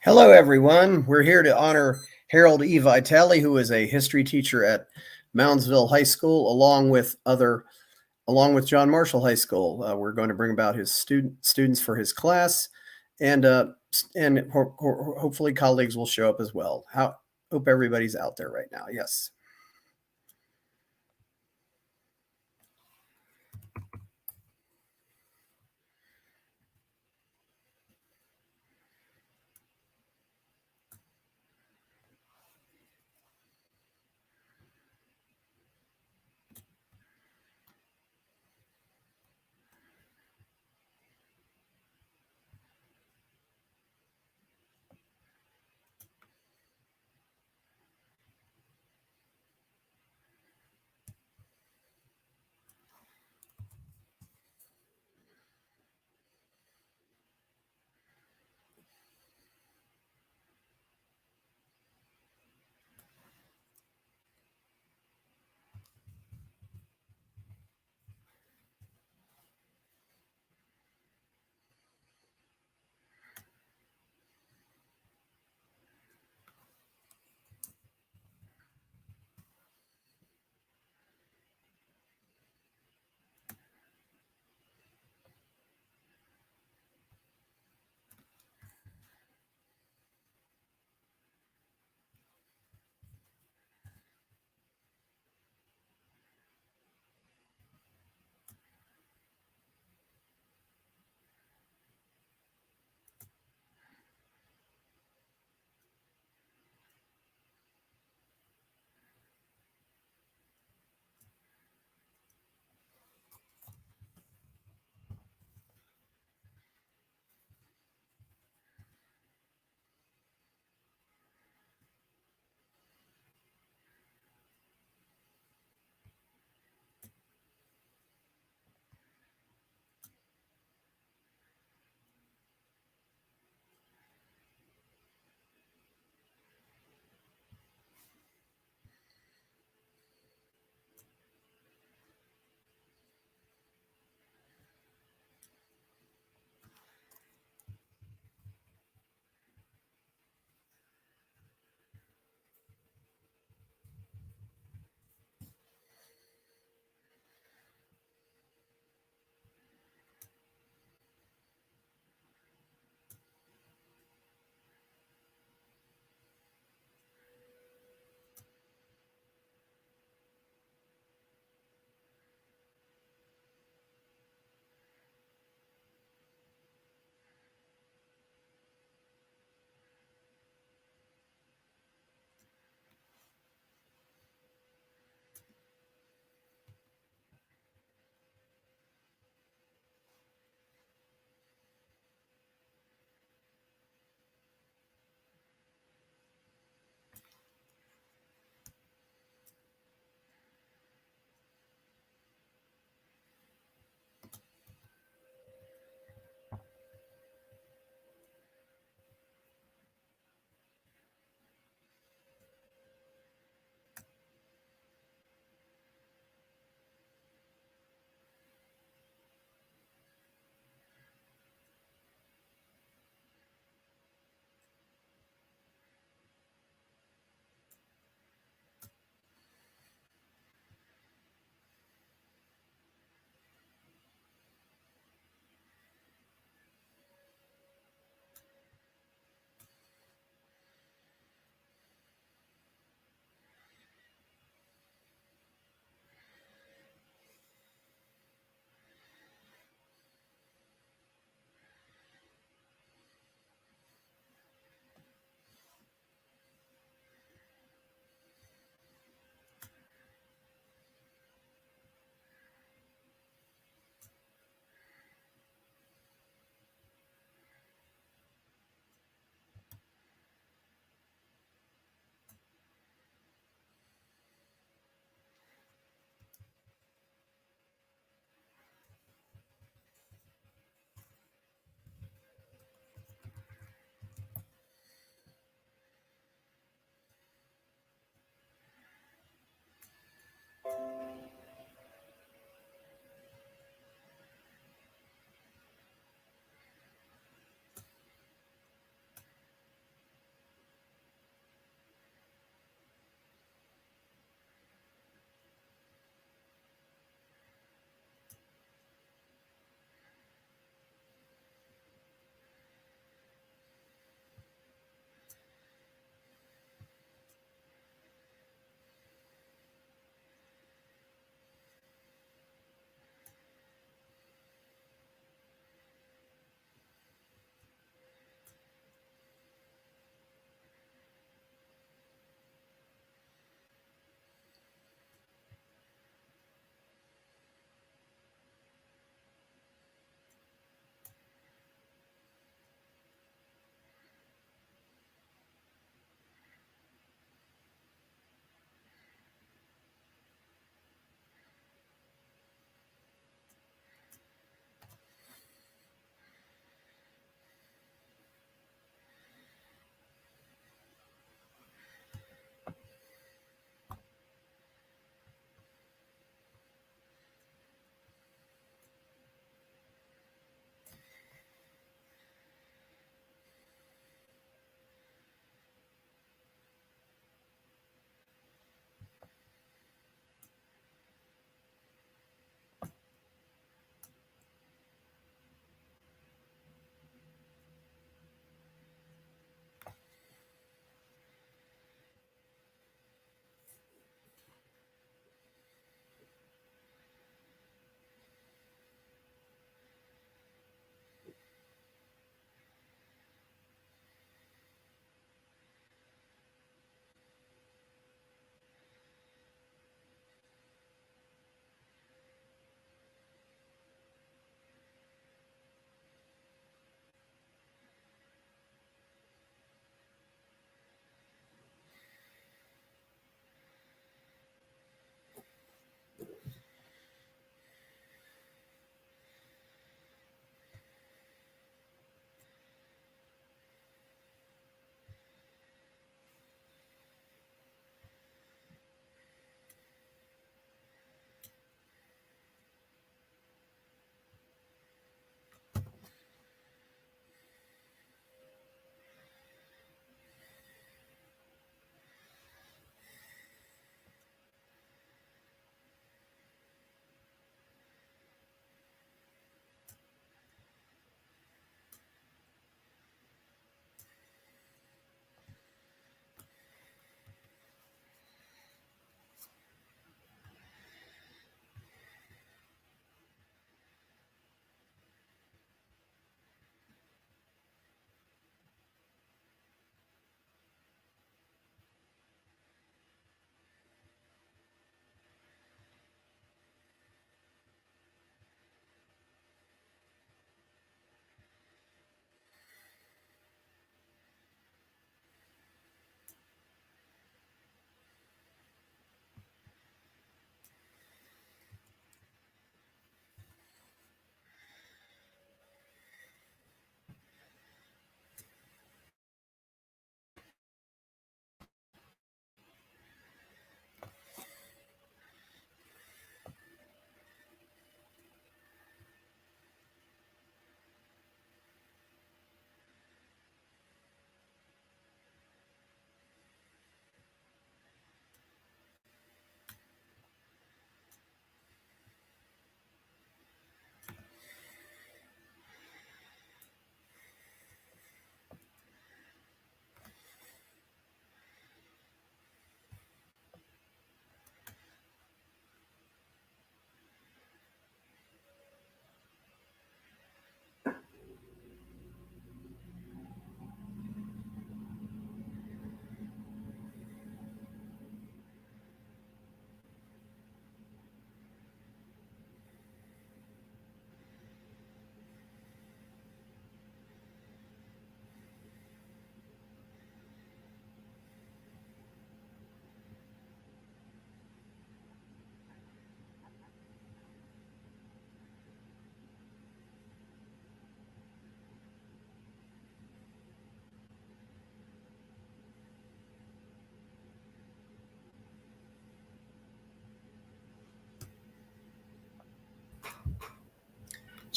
Hello, everyone. We're here to honor Harold E. Vitalie, who is a history teacher at Moundsville High School, along with John Marshall High School. We're going to bring about his students for his class, and hopefully colleagues will show up as well. Hope everybody's out there right now. Yes.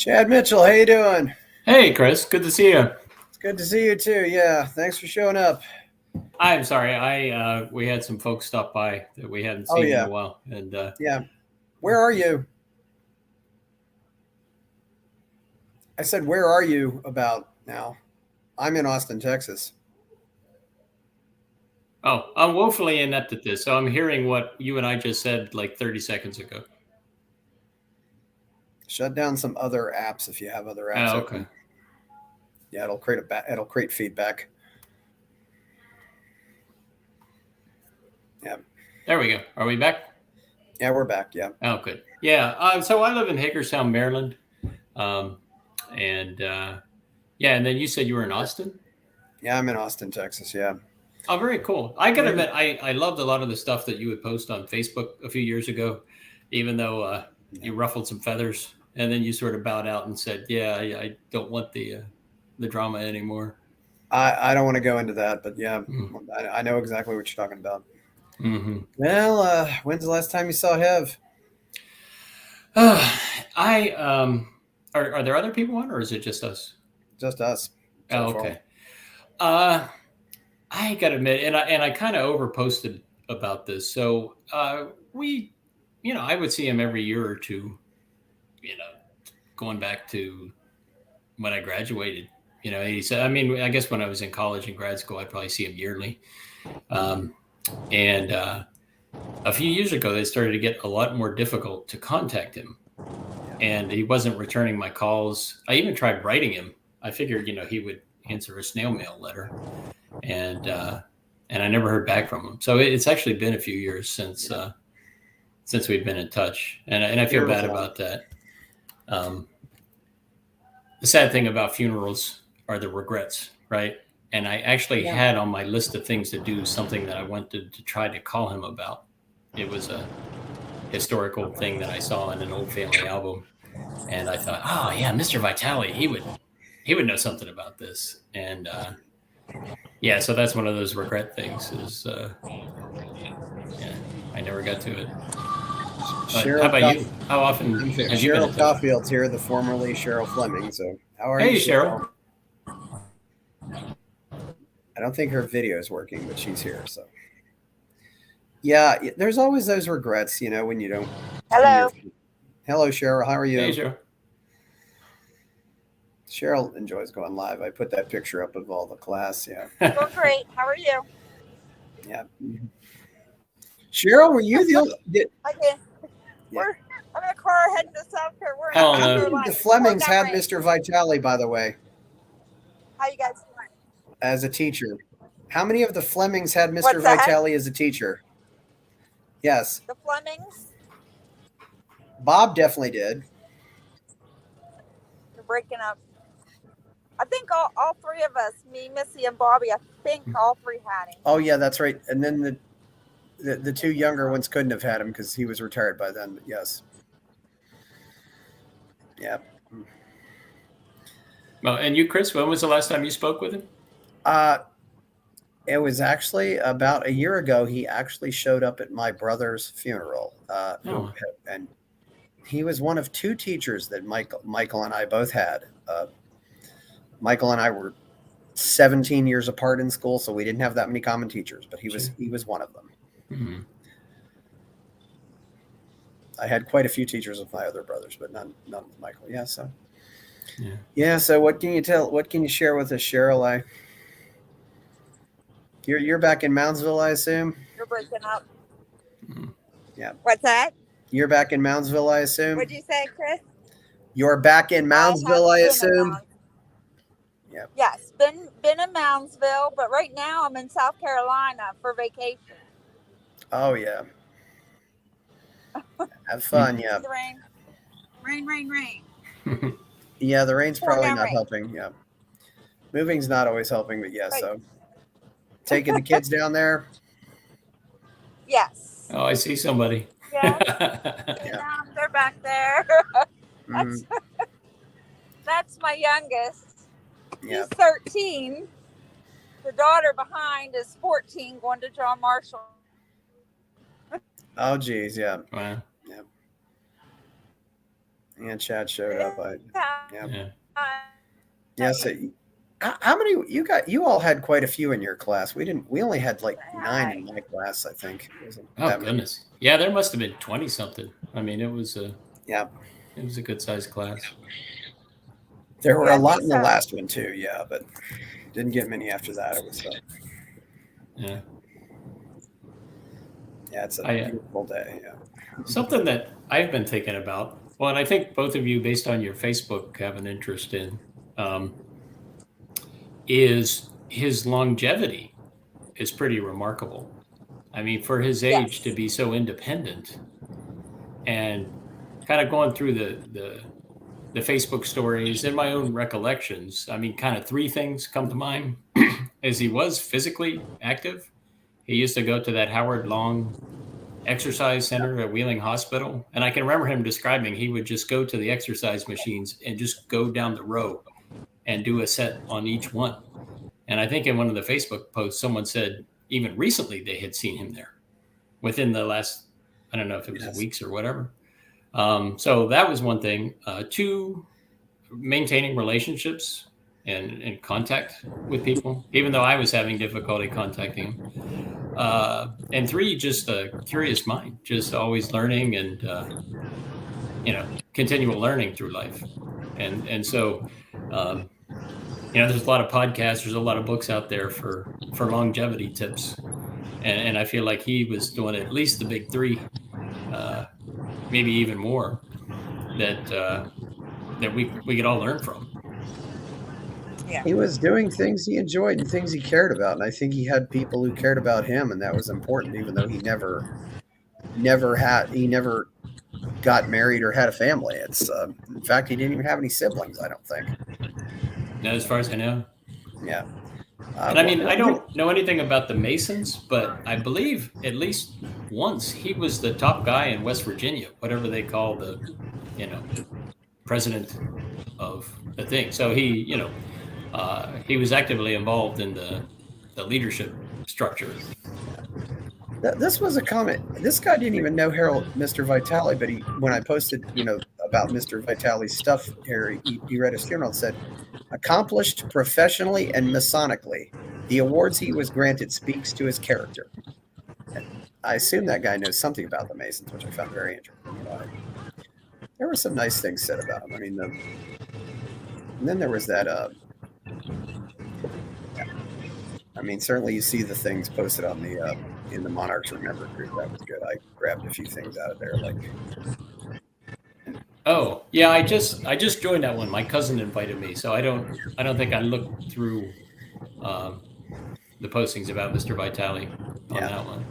Chad Mitchell, how you doing? Hey, Chris. Good to see you. It's good to see you too. Yeah, thanks for showing up. I'm sorry. We had some folks stop by that we hadn't Oh seen in a yeah, while, and yeah. Where are you? I said, where are you about now? I'm in Austin, Texas. I'm woefully inept at this, so I'm hearing what you and I just said like 30 seconds ago. Shut down some other apps if you have other apps Oh, okay. open. Yeah, it'll create feedback. Yeah, There we go. Are we back? yeah, we're back. Yeah, Oh, good. Yeah. So I live in Hagerstown, Maryland, um, and yeah. And then you said you were in Austin. yeah. I'm in Austin, Texas. Yeah. Oh, very cool. I gotta Where? admit, I loved a lot of the stuff that you would post on Facebook a few years ago, even though Yeah. you ruffled some feathers, and then you sort of bowed out and said, "Yeah, I don't want the drama anymore." I don't want to go into that, but yeah, Mm. I know exactly what you're talking about. Mm-hmm. Well, when's the last time you saw Hev? I are there other people on, or is it just us? Just us so Oh, far. okay. I gotta admit, and I kind of over posted about this. So we, I would see him every year or two. You know, going back to when I graduated. 87. I mean, I guess when I was in college and grad school, I'd probably see him yearly. Um, and a few years ago, they started to get a lot more difficult to contact him, and he wasn't returning my calls. I even tried writing him. I figured, he would answer a snail mail letter, and I never heard back from him. So it's actually been a few years since we've been in touch, and I feel bad about that. The sad thing about funerals are the regrets, right? And I actually had on my list of things to do something that I wanted to try to call him about. It was a historical thing that I saw in an old family album, and I thought, oh yeah, Mr. Vitalie, he would know something about this. And yeah, so that's one of those regret things. Is yeah, I never got to it. But how about you? How often have you been in Cheryl touch? Caulfield's here, the formerly Cheryl Fleming. So how are Hey, you, Cheryl. Cheryl? I don't think her video is working, but she's here. So yeah, there's always those regrets, when you don't. Hello. Hello, Cheryl. How are you? Hey, Cheryl. Cheryl enjoys going live. I put that picture up of all the class. Yeah. Doing great. How are you? Yeah. Cheryl, were you the only? I did. I'm in a car heading to South Carolina. Hell How no. many of the Flemings have Mr. Vitalie, by the way, How you guys doing? as a teacher? How many of the Flemings had Mr. Vitalie as a teacher? Yes. The Flemings? Bob definitely did. You're breaking up. I think all three of us, me, Missy, and Bobby, I think all three had him. Oh, yeah, that's right. And then the two younger ones couldn't have had him because he was retired by then. But yes. Yeah. Well, and you, Chris, when was the last time you spoke with him? It was actually about a year ago. He actually showed up at my brother's funeral. And he was one of two teachers that Michael and I both had. Michael and I were 17 years apart in school, so we didn't have that many common teachers, but he was one of them. Mm-hmm. I had quite a few teachers with my other brothers, but none with Michael. Yeah. So, yeah. So what can you share with us, Cheryl? You're back in Moundsville, I assume. You're breaking up. Mm-hmm. Yeah. What's that? You're back in Moundsville, I assume. What'd you say, Chris? You're back in Moundsville, I assume. Yeah. Yes, been in Moundsville, but right now I'm in South Carolina for vacation. Oh yeah. Have fun, yeah. The rain. Yeah, the rain's probably not helping. Yeah. Moving's not always helping, but yeah, so taking the kids down there. Yes. Oh, I see somebody. Yeah. They're back there. That's my youngest. Yeah. He's 13. The daughter behind is 14, going to John Marshall. Oh, geez, yeah. Wow. Yeah. And Chad showed up. Yeah. Yeah. Yeah. So how many you got? You all had quite a few in your class. We didn't. We only had like 9 in my class, I think. It wasn't Oh that many. goodness. Yeah, there must have been 20 something. I mean, it was a good sized class. There were a lot in the last one too. Yeah, but didn't get many after that. It was. Yeah. Yeah, it's a beautiful day. Yeah. Something that I've been thinking about. Well, and I think both of you, based on your Facebook, have an interest in, is his longevity is pretty remarkable. I mean, for his age to be so independent, and kind of going through the Facebook stories and my own recollections. I mean, kind of 3 things come to mind. As he was physically active. He used to go to that Howard Long exercise center at Wheeling Hospital. And I can remember him describing he would just go to the exercise machines and just go down the row and do a set on each one. And I think in one of the Facebook posts, someone said even recently they had seen him there within the last, I don't know if it was weeks or whatever. So that was one thing. 2, maintaining relationships and contact with people, even though I was having difficulty contacting him. And 3, just a curious mind, just always learning and, continual learning through life. And so, there's a lot of podcasts, there's a lot of books out there for longevity tips. And I feel like he was doing at least the big 3, maybe even more that we could all learn from. Yeah. He was doing things he enjoyed and things he cared about. And I think he had people who cared about him, and that was important, even though he never got married or had a family. It's in fact, he didn't even have any siblings, I don't think. No, as far as I know. Yeah. And I mean, I don't know anything about the Masons, but I believe at least once he was the top guy in West Virginia, whatever they call the, president of the thing. So he was actively involved in the leadership structure. This was a comment. This guy didn't even know Mr. Vitalie, but when I posted, about Mr. Vitalie's stuff here, he read his funeral and said, accomplished professionally and Masonically. The awards he was granted speaks to his character. And I assume that guy knows something about the Masons, which I found very interesting. There were some nice things said about him. I mean, and then there was that. I mean, certainly you see the things posted on the in the Monarchs Remember group. That was good. I grabbed a few things out of there, like. Oh yeah, I just joined that one. My cousin invited me, so I don't think I looked through the postings about Mr. Vitalie on that one.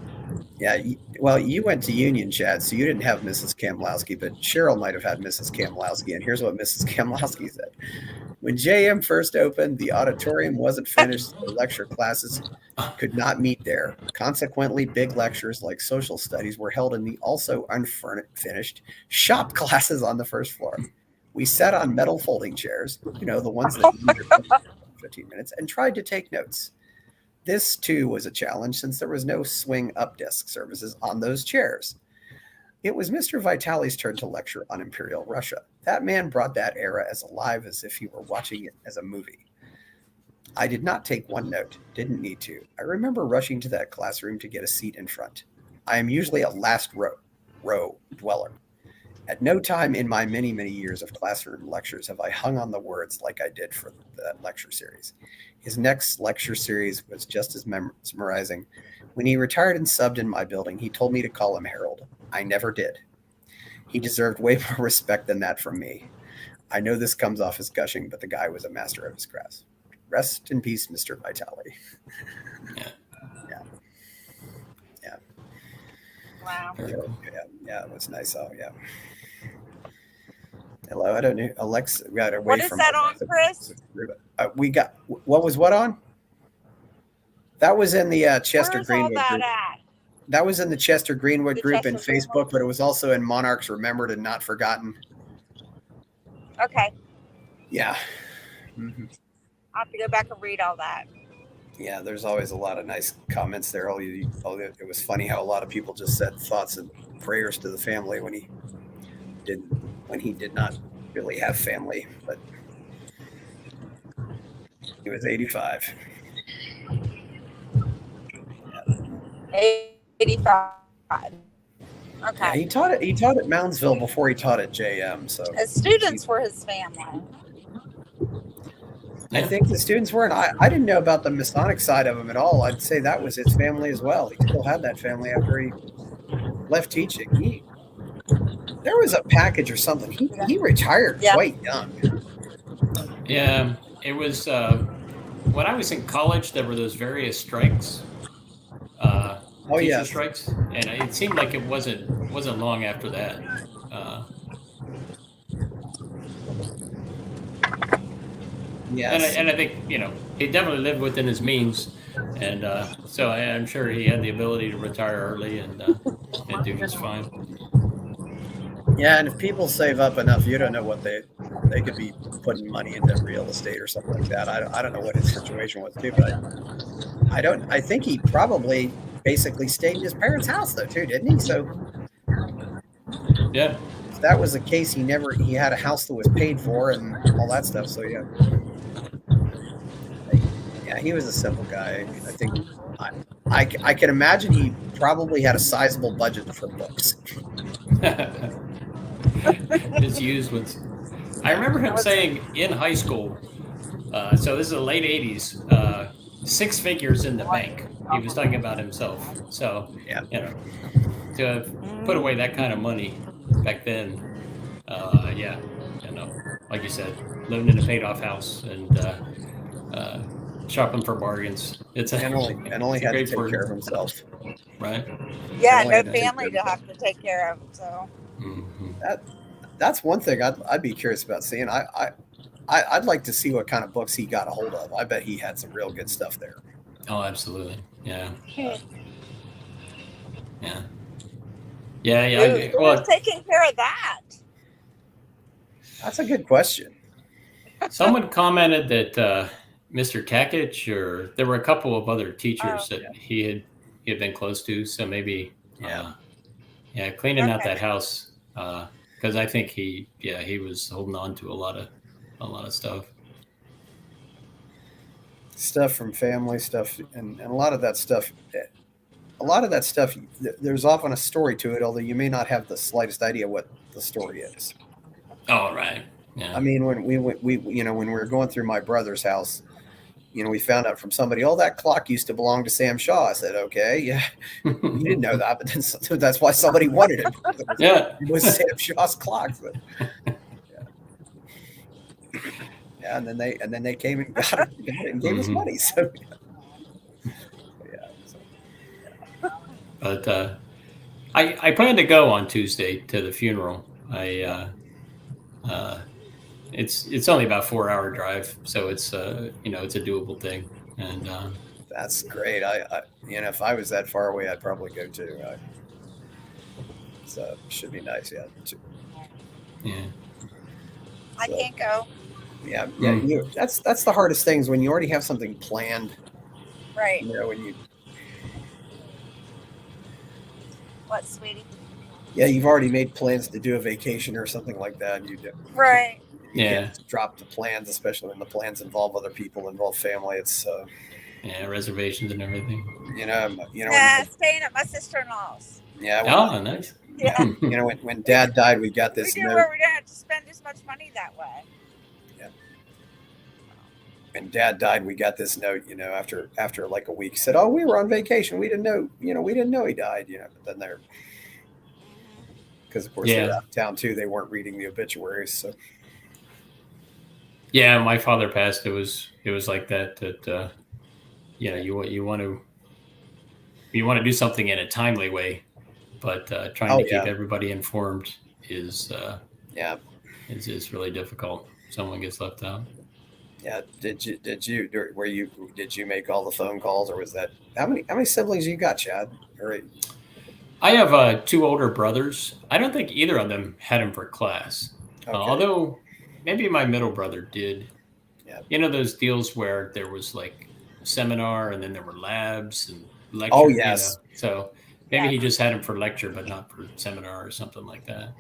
Yeah, well, you went to Union, Chad, so you didn't have Mrs. Kamlowski, but Cheryl might have had Mrs. Kamlowski, and here's what Mrs. Kamlowski said. When JM first opened, the auditorium wasn't finished, the lecture classes could not meet there. Consequently, big lectures like social studies were held in the also unfinished shop classes on the first floor. We sat on metal folding chairs, the ones that you needed for 15 minutes, and tried to take notes. This, too, was a challenge since there was no swing up desk services on those chairs. It was Mr. Vitalie's turn to lecture on Imperial Russia. That man brought that era as alive as if he were watching it as a movie. I did not take one note, didn't need to. I remember rushing to that classroom to get a seat in front. I am usually a last row dweller. At no time in my many, many years of classroom lectures have I hung on the words like I did for that lecture series. His next lecture series was just as mesmerizing. When he retired and subbed in my building, he told me to call him Harold. I never did. He deserved way more respect than that from me. I know this comes off as gushing, but the guy was a master of his craft. Rest in peace, Mr. Vitalie. Yeah. Wow. Yeah, it was nice. Oh, yeah. Hello, I don't know. Alexa, we got away what is from that on, Chris? We got, what was what on? That was in the Chester Where's Greenwood all that group. at? That was in the Chester Greenwood The group Chester in Facebook, Greenwood. but it was also in Monarchs Remembered and Not Forgotten. Okay. Yeah. Mm-hmm. I'll have to go back and read all that. Yeah, there's always a lot of nice comments there. It was funny how a lot of people just said thoughts and prayers to the family when he didn't when he did not really have family, but he was 85. 85. Yeah, Okay. he taught at Moundsville before he taught at JM. So His students were his family. I think the students weren't. I didn't know about the Masonic side of him at all. I'd say that was his family as well. He still had that family after he left teaching. There was a package or something. He retired quite young. Yeah, it was when I was in college. There were those various strikes, teacher strikes, and it seemed like it wasn't long after that. Yes. And I think, he definitely lived within his means. And so I'm sure he had the ability to retire early and do just fine. Yeah, and if people save up enough, you don't know what they could be putting money into real estate or something like that. I don't know what his situation was too, but I think he probably basically stayed in his parents' house though too, didn't he? So yeah. If that was the case, he had a house that was paid for and all that stuff. So yeah. Yeah, he was a simple guy. I think I can imagine he probably had a sizable budget for books. His used ones. I remember him saying in high school, so this is the late 80s, 6 figures in the bank. He was talking about himself. So, to put away that kind of money back then, like you said, living in a paid-off house and shopping for bargains. And only had to take care of himself. Right? Yeah, no family to have to take care of. So that's one thing I'd be curious about seeing. I'd like to see what kind of books he got a hold of. I bet he had some real good stuff there. Oh, absolutely. Yeah. Yeah. Who was taking care of that? That's a good question. Someone commented that Mr. Kakich, or there were a couple of other teachers that he had been close to. So maybe, cleaning out that house, because I think he was holding on to a lot of stuff. Stuff from family stuff, and a lot of that stuff. There's often a story to it, although you may not have the slightest idea what the story is. Oh, right. Yeah. I mean, when we were going through my brother's house, we found out from somebody, that clock used to belong to Sam Shaw. I said, okay, yeah, you didn't know that, but then that's why somebody wanted it. It was Sam Shaw's clock. But, yeah, and then they came and got it and gave us money. So, But I plan to go on Tuesday to the funeral. It's only about a 4-hour drive, so it's it's a doable thing, and that's great. I if I was that far away, I'd probably go too. So should be nice, yeah. I can't go. Yeah. That's the hardest things when you already have something planned, right? When you. What, sweetie? Yeah, you've already made plans to do a vacation or something like that. And you do. Right. You can't drop the plans, especially when the plans involve other people, involve family. It's reservations and everything. Staying at my sister-in-law's. Yeah. Nice. Yeah. When Dad died, we got this note. Where we don't have to spend as much money that way. Yeah. When Dad died, we got this note. After like a week, said, "Oh, we were on vacation. We didn't know. We didn't know he died." But then they're because of course they're out of town too. They weren't reading the obituaries, so. Yeah, my father passed. It was like that. You want to do something in a timely way, but trying to keep everybody informed is really difficult. Someone gets left out. Yeah. Did you make all the phone calls, or was that how many siblings you got, Chad? I have 2 older brothers. I don't think either of them had him for class, although. Maybe my middle brother did. Yeah. Those deals where there was like seminar and then there were labs and lecture. Oh, yes. So maybe he just had him for lecture, but not for seminar or something like that.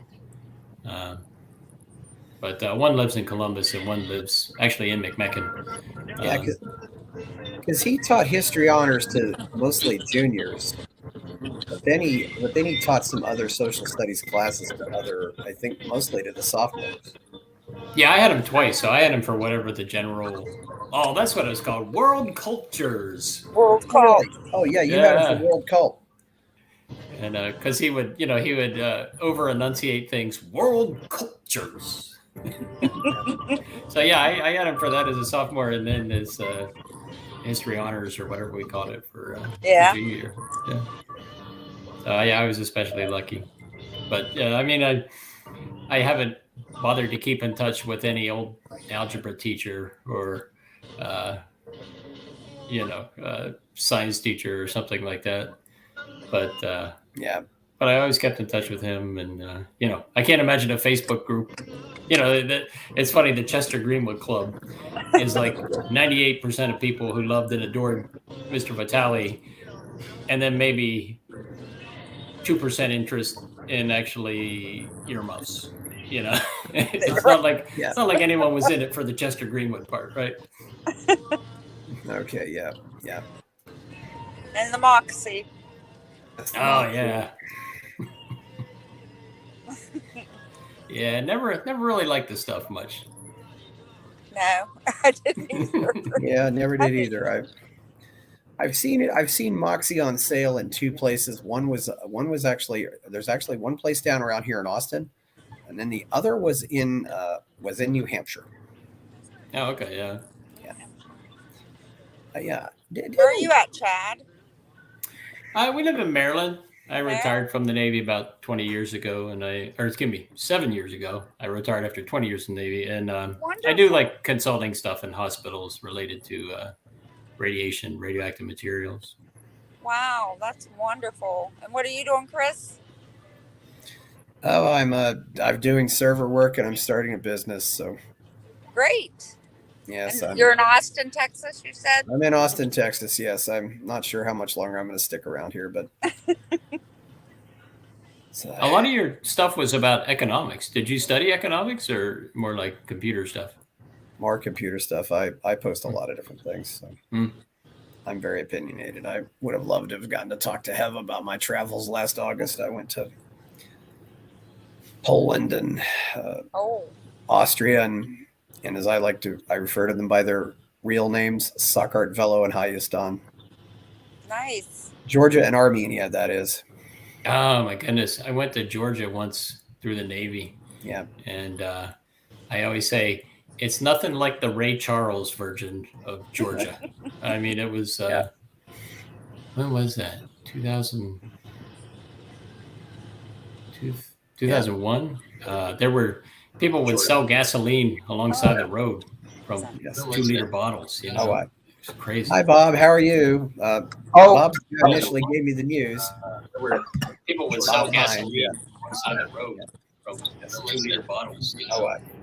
But one lives in Columbus and one lives actually in McMecken. Yeah, because he taught history honors to mostly juniors, but then he taught some other social studies classes to I think mostly to the sophomores. Yeah, I had him twice. So I had him for whatever the general. Oh, that's what it was called. World cultures. World Cult. Oh yeah, you had him for World Cult. And because he would over enunciate things. World cultures. So yeah, I had him for that as a sophomore, and then as history honors or whatever we called it for junior year. Yeah. So yeah, I was especially lucky. But yeah, I mean, I haven't bothered to keep in touch with any old algebra teacher or science teacher or something like that. But yeah. But I always kept in touch with him, and I can't imagine a Facebook group. It's funny. The Chester Greenwood Club is like 98% of people who loved and adored Mr. Vitalie, and then maybe 2% interest in actually earmuffs. It's not like anyone was in it for the Chester Greenwood part, right? Okay, yeah. And the Moxie. Oh yeah. Yeah, never really liked this stuff much. No, I didn't either. Yeah, never did either. I've seen it. I've seen Moxie on sale in two places. One was actually there's actually one place down around here in Austin, and then the other was in New Hampshire. Oh, okay, yeah. Yeah. Where are you at, Chad? We live in Maryland. I retired from the Navy about 20 years ago, 7 years ago. I retired after 20 years in the Navy, and I do like consulting stuff in hospitals related to radiation, radioactive materials. Wow, that's wonderful. And what are you doing, Chris? Oh, I'm doing server work, and I'm starting a business. So great. Yes, you're in Austin, Texas, you said? I'm in Austin, Texas. Yes, I'm not sure how much longer I'm going to stick around here, but a lot of your stuff was about economics. Did you study economics or more like computer stuff? More computer stuff. I post a lot of different things. So I'm very opinionated. I would have loved to have gotten to talk to Hev about my travels last August. I went to Poland and Austria, and as I refer to them by their real names, Sakhart, Velo, and Hayastan. Nice. Georgia and Armenia, that is. Oh, my goodness. I went to Georgia once through the Navy. Yeah. And I always say, it's nothing like the Ray Charles version of Georgia. I mean, it was, when was that? 2001? There were people would sell gasoline alongside the road from 2-liter bottles. It's crazy. Hi, Bob. How are you? Bob initially gave me the news. People would sell gasoline alongside the road from 2-liter bottles.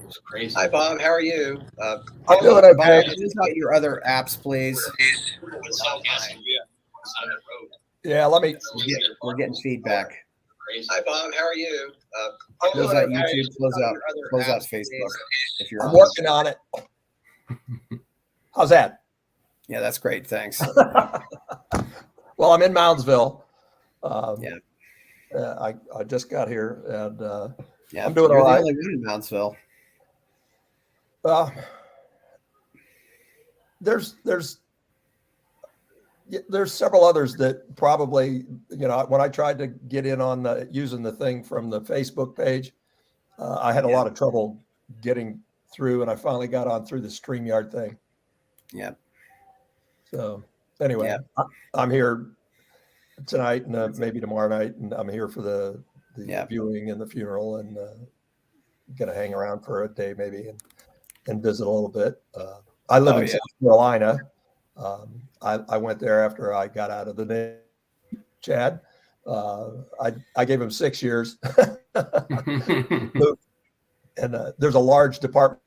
It's crazy. Hi, Bob. How are you? I'm doing okay. Use out your other apps, please. People would sell gasoline alongside the road. Yeah, let me. We're getting feedback. Hi, Bob. How are you? Close out YouTube. Close out Facebook. If you're I'm working on it. How's that? Yeah, that's great. Thanks. Well, I'm in Moundsville. Yeah. I just got here, and I'm doing all right. Only one in Moundsville. There's several others that probably, when I tried to get in on using the thing from the Facebook page, I had a lot of trouble getting through, and I finally got on through the StreamYard thing. Yeah. So anyway, I'm here tonight and maybe tomorrow night, and I'm here for the viewing and the funeral, and going to hang around for a day maybe and visit a little bit. I live in South Carolina. I went there after I got out of the Navy. Chad, I gave him 6 years, and there's a large department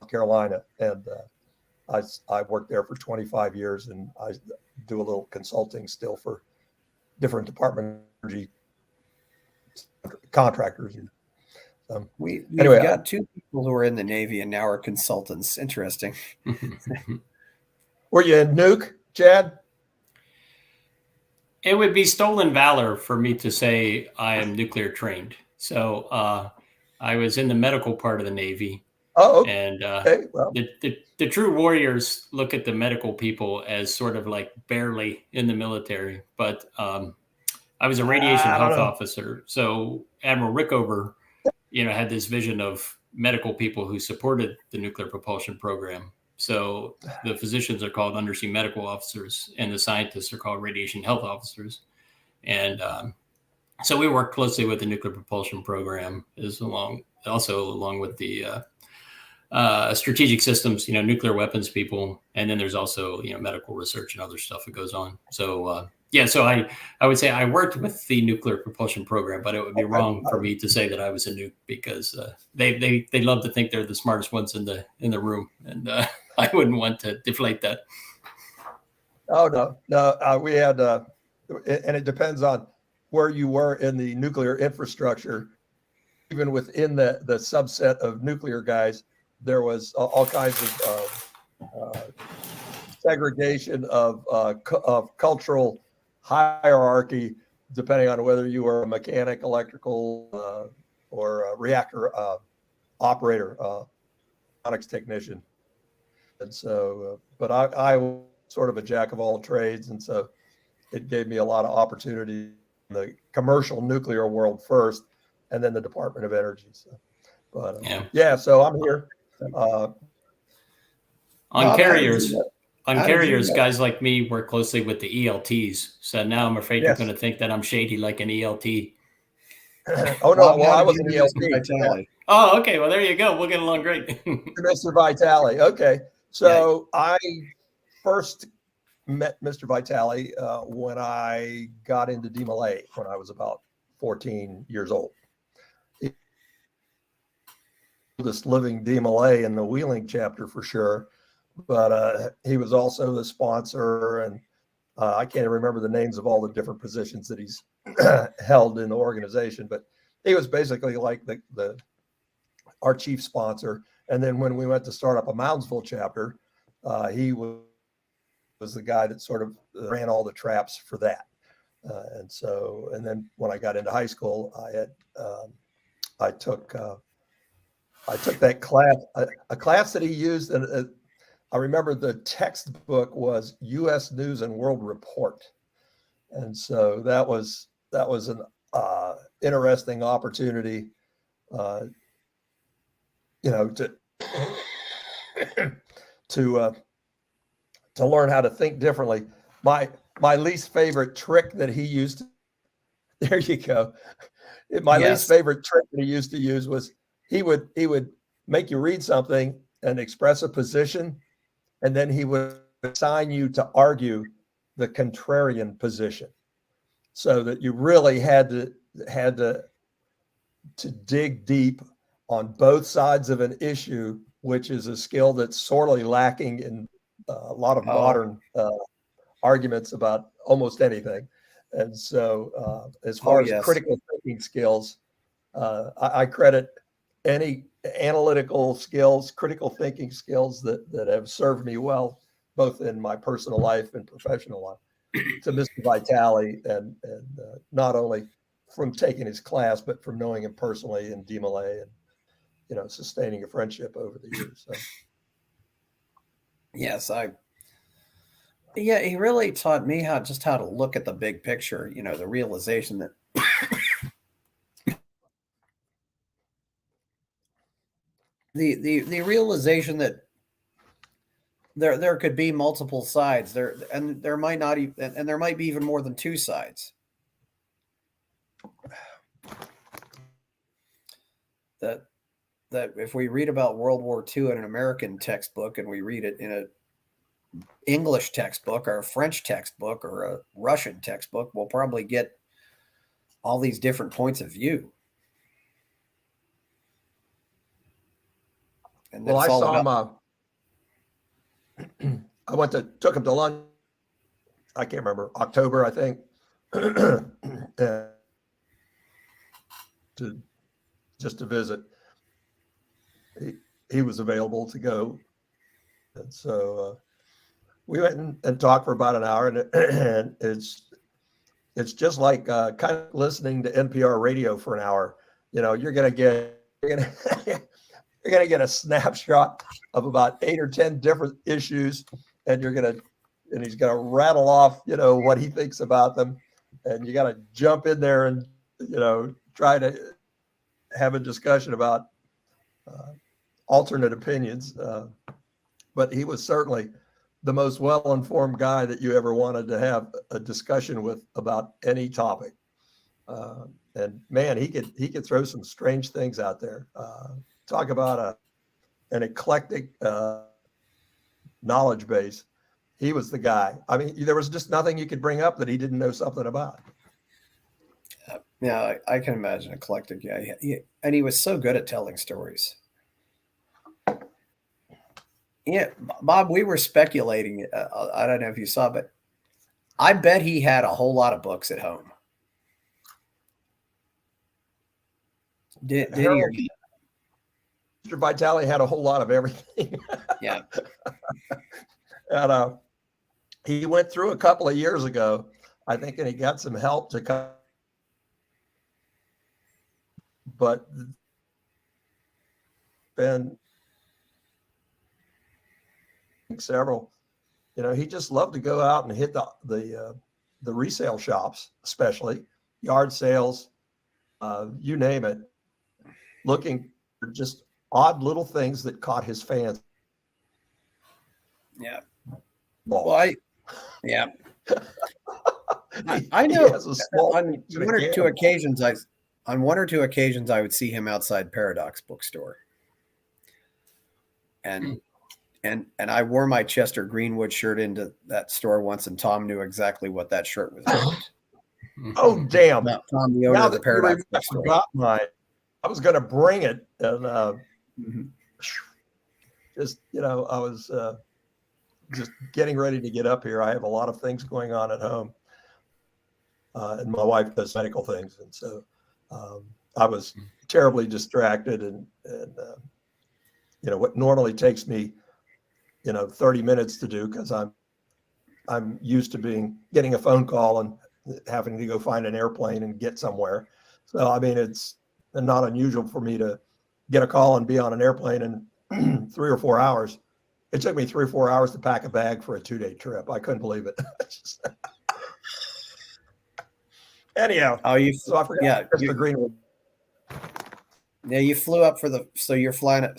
in Carolina, and I worked there for 25 years, and I do a little consulting still for different department energy contractors. We've Anyway, got two people who are in the Navy and now are consultants. Interesting. Were you in nuke, Chad? It would be stolen valor for me to say I am nuclear trained. So I was in the medical part of the Navy. Oh, and okay. Well, the true warriors look at the medical people as sort of like barely in the military. But I was a radiation health officer. So Admiral Rickover, had this vision of medical people who supported the nuclear propulsion program. So the physicians are called undersea medical officers, and the scientists are called radiation health officers. And so we work closely with the nuclear propulsion program, along with the strategic systems, nuclear weapons people, and then there's also medical research and other stuff that goes on. So so I would say I worked with the nuclear propulsion program, but it would be wrong for me to say that I was a nuke, because they love to think they're the smartest ones in the room, and I wouldn't want to deflate that. Oh no, we had, and it depends on where you were in the nuclear infrastructure. Even within the subset of nuclear guys, there was all kinds of segregation of cultural hierarchy, depending on whether you were a mechanic, electrical, or a reactor operator, electronics technician. And so, but I was sort of a jack of all trades, and so it gave me a lot of opportunity in the commercial nuclear world first, and then the Department of Energy. So, but so I'm here. On carriers, guys like me work closely with the ELTs. So now I'm afraid you're going to think that I'm shady like an ELT. Oh no, well I was an ELT. Vitalie. Oh, okay. Well, there you go. We'll get along great. Mr. Vitalie. Okay, so I first met Mr. Vitalie when I got into DMLA when I was about 14 years old. This living DMLA in the Wheeling chapter for sure, but he was also the sponsor, and I can't remember the names of all the different positions that he's held in the organization, but he was basically like our chief sponsor. And then when we went to start up a Moundsville chapter, he was the guy that sort of ran all the traps for that. And then when I got into high school, I took that class, a class that he used, and I remember the textbook was U.S. News and World Report, and so that was an interesting opportunity, to learn how to think differently. My least favorite trick that he used. There you go. My least favorite trick that he used to use was he would make you read something and express a position, and then he would assign you to argue the contrarian position, so that you really had to dig deep on both sides of an issue, which is a skill that's sorely lacking in a lot of modern arguments about almost anything. And so as far as critical thinking skills, I credit any analytical skills, critical thinking skills that have served me well, both in my personal life and professional life, to Mr. Vitalie, and not only from taking his class, but from knowing him personally in DMLA, and sustaining a friendship over the years. So. Yes, he really taught me how to look at the big picture. The realization that the realization that there could be multiple sides there, and there might not even, and there might be even more than two sides. That if we read about World War II in an American textbook, and we read it in a English textbook or a French textbook or a Russian textbook, we'll probably get all these different points of view. And well, I saw him. I took him to lunch. I can't remember, October, I think, to just to visit, he was available to go. And so we went and talked for about an hour, and it's just like kind of listening to NPR radio for an hour. You're gonna get a snapshot of about 8 or 10 different issues, and he's gonna rattle off what he thinks about them, and you got to jump in there and try to have a discussion about alternate opinions. But he was certainly the most well-informed guy that you ever wanted to have a discussion with about any topic. And man, he could throw some strange things out there. Talk about an eclectic knowledge base. He was the guy. I mean, there was just nothing you could bring up that he didn't know something about. Yeah, I can imagine eclectic. Yeah, and he was so good at telling stories. Yeah, Bob, we were speculating. I don't know if you saw, but I bet he had a whole lot of books at home. Did he? Mr. Vitalie had a whole lot of everything. Yeah. And he went through a couple of years ago, I think, and he got some help to come. But been several, he just loved to go out and hit the resale shops, especially yard sales, you name it, looking for just odd little things that caught his fancy. Yeah. Well, I know on one or two occasions I would see him outside Paradox Bookstore. And I wore my Chester Greenwood shirt into that store once, and Tom knew exactly what that shirt was about. Oh, damn. Tom, the owner of the Paradox Bookstore. I was going to bring it, and just, I was just getting ready to get up here. I have a lot of things going on at home, and my wife does medical things. And so I was terribly distracted, and what normally takes me 30 minutes to do, because I'm used to getting a phone call and having to go find an airplane and get somewhere. So I mean, it's not unusual for me to get a call and be on an airplane in 3 or 4 hours. It took me 3 or 4 hours to pack a bag for a 2-day trip. I couldn't believe it. Anyhow, so I forgot. Yeah, Mr. Greenwood. Yeah, you flew up so you're flying up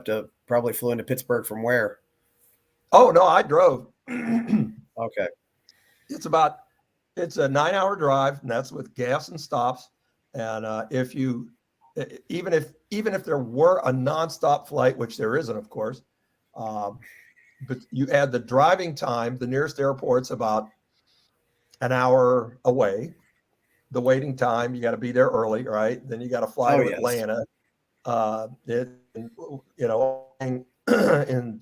to, probably flew into Pittsburgh from where? Oh no, I drove. Okay. It's a 9-hour drive, and that's with gas and stops. And even if there were a nonstop flight, which there isn't, of course, but you add the driving time, the nearest airport's about an hour away. The waiting time, you got to be there early, right? Then you got to fly to Atlanta. In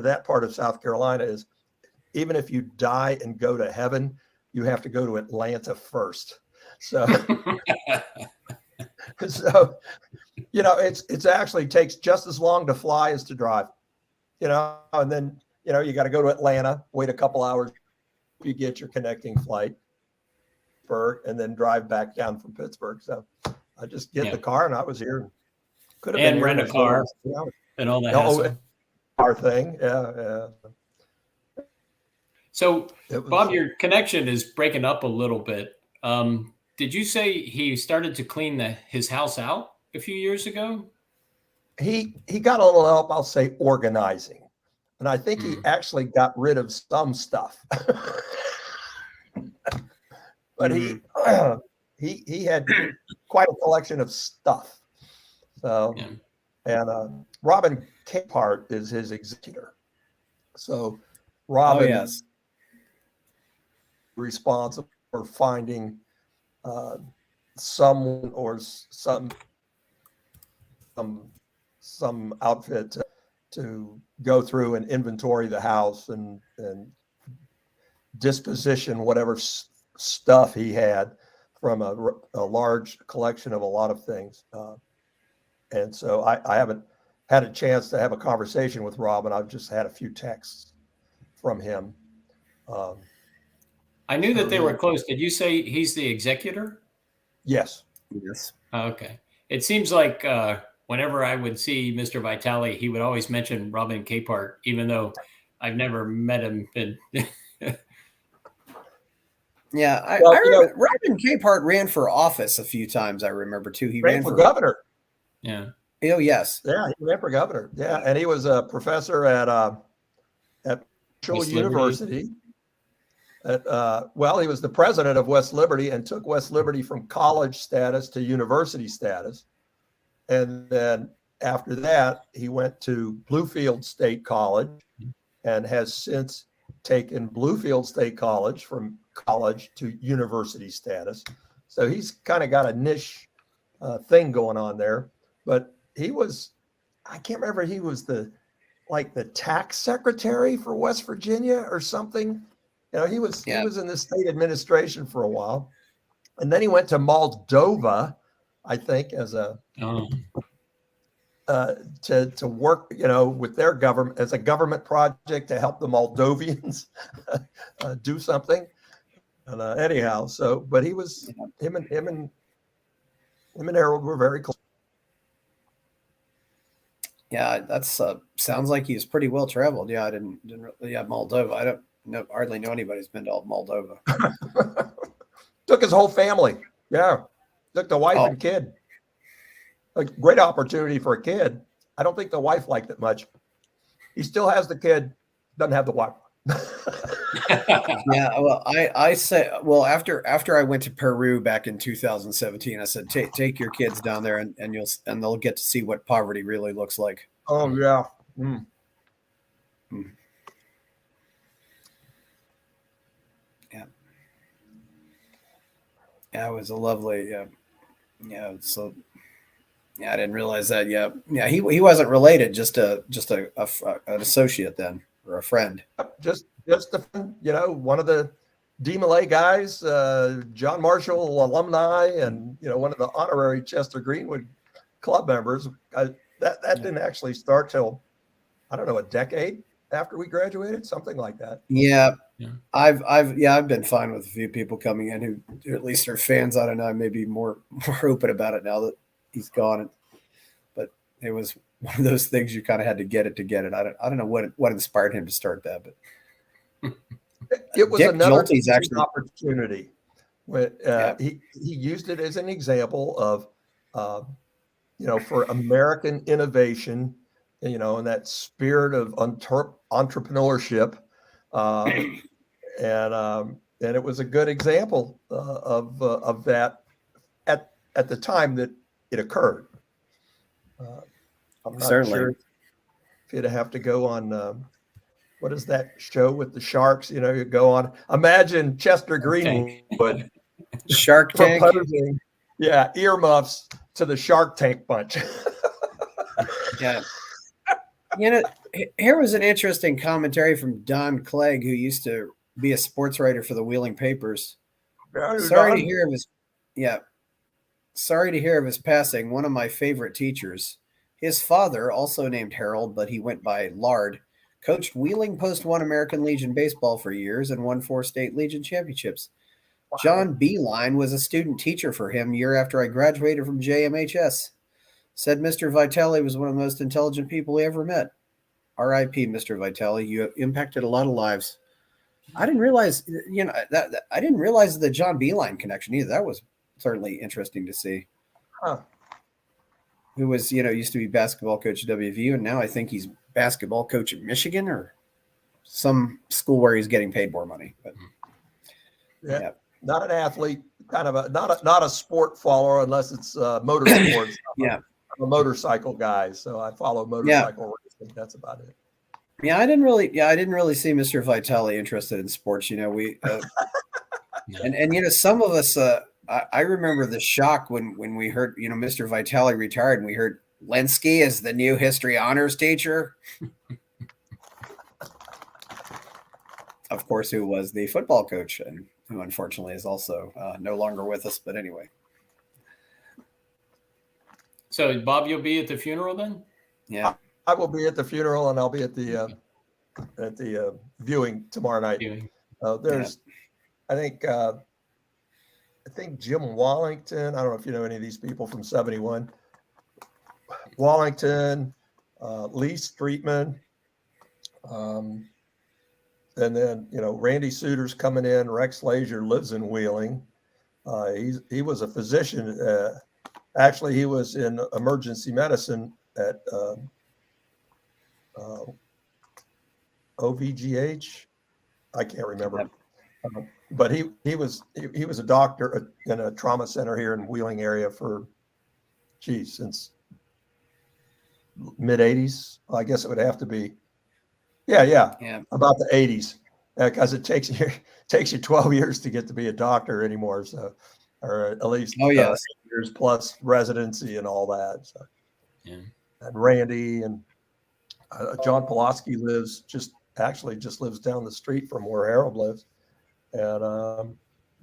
that part of South Carolina is, even if you die and go to heaven, you have to go to Atlanta first. So, it's actually takes just as long to fly as to drive, and then, you got to go to Atlanta, wait a couple hours, you get your connecting flight, and then drive back down from Pittsburgh. So I just get the car, and I was here. Could have been rent a car and all that. Our thing. Yeah. So, Bob, your connection is breaking up a little bit. Did you say he started to clean his house out a few years ago? He got a little help, I'll say, organizing. And I think he actually got rid of some stuff. But he had quite a collection of stuff. So, and Robin Capehart is his executor. So Robin is responsible for finding someone or some outfit to go through and inventory the house and disposition whatever stuff he had from a large collection of a lot of things. And so I haven't had a chance to have a conversation with Robin. I've just had a few texts from him. I knew that they were close. Did you say he's the executor? Yes. Yes. Okay. It seems like whenever I would see Mr. Vitalie, he would always mention Robin Capehart, even though I've never met him. Yeah, I remember Robin Capehart ran for office a few times. I remember too. He ran for governor. Yeah. Oh yes. Yeah, he ran for governor. Yeah, and he was a professor at West University. He was the president of West Liberty and took West Liberty from college status to university status. And then after that, he went to Bluefield State College and has since taken Bluefield State College from college to university status. So he's kind of got a niche thing going on there. But he was, I can't remember, he was the tax secretary for West Virginia or something. He was in the state administration for a while. And then he went to Moldova, I think, as a to work, with their government as a government project to help the Moldovians do something. And anyhow, but he was him and Harold were very close. Yeah, that's sounds like he's pretty well traveled. Yeah, I didn't really. Yeah, Moldova. I don't hardly know anybody who's been to Moldova. Took his whole family. Yeah, took the wife and kid. A great opportunity for a kid. I don't think the wife liked it much. He still has the kid, doesn't have the wife. Yeah, well, I said, well, after I went to Peru back in 2017, I said, take your kids down there and they'll get to see what poverty really looks like. Oh yeah. Mm. Mm. Yeah. Yeah, it was a lovely, yeah. So, yeah, I didn't realize that. Yeah, yeah. He wasn't related, just an associate then, or a friend. Just one of the D-Malay guys, John Marshall alumni, and one of the honorary Chester Greenwood club members. That didn't actually start till, I don't know, a decade after we graduated, something like that. Yeah. I've been fine with a few people coming in who at least are fans. I don't know, maybe more open about it now that he's gone. But it was one of those things you kind of had to get it. I don't know what inspired him to start that, but it was Dick another opportunity. He used it as an example of for American innovation, and that spirit of entrepreneurship, and it was a good example of that at the time that it occurred. I'm not sure if you'd have to go on. What is that show with the sharks? You go on. Imagine Chester Greenwood Shark Tank. Proposing, earmuffs to the Shark Tank bunch. Yeah. Here was an interesting commentary from Don Clegg, who used to be a sports writer for the Wheeling Papers. Sorry to hear of his passing. One of my favorite teachers. His father, also named Harold, but he went by Lard, coached Wheeling Post 1 American Legion baseball for years and won 4 state Legion championships. Wow. John Beeline was a student teacher for him year after I graduated from JMHS. Said Mr. Vitalie was one of the most intelligent people he ever met. R.I.P. Mr. Vitalie. You impacted a lot of lives. I didn't realize, that I didn't realize the John Beeline connection either. That was certainly interesting to see. Huh. Who was, used to be basketball coach at WVU, and now I think he's basketball coach at Michigan or some school where he's getting paid more money. But yeah. Not an athlete, kind of not a sport follower unless it's motorsports. Yeah. I'm a motorcycle guy, so I follow motorcycle racing. That's about it. Yeah, I didn't really see Mr. Vitalie interested in sports. We and some of us. I remember the shock when we heard Mr. Vitalie retired, and we heard Lenski as the new history honors teacher. Of course, who was the football coach and who unfortunately is also no longer with us. But anyway. So Bob, you'll be at the funeral then? Yeah, I will be at the funeral, and I'll be at the viewing tomorrow night. There's, I think Jim Wallington. I don't know if you know any of these people from 71. Wallington, Lee Streetman, and then Randy Suter's coming in. Rex Lazier lives in Wheeling. He was a physician. Actually, he was in emergency medicine at OVGH. I can't remember, but he was a doctor in a trauma center here in Wheeling area for, since mid '80s. I guess it would have to be, yeah, about the '80s, because it takes you 12 years to get to be a doctor anymore. So, or at least 8 years plus residency and all that. So, and Randy and John Pulaski just lives down the street from where Harold lives, and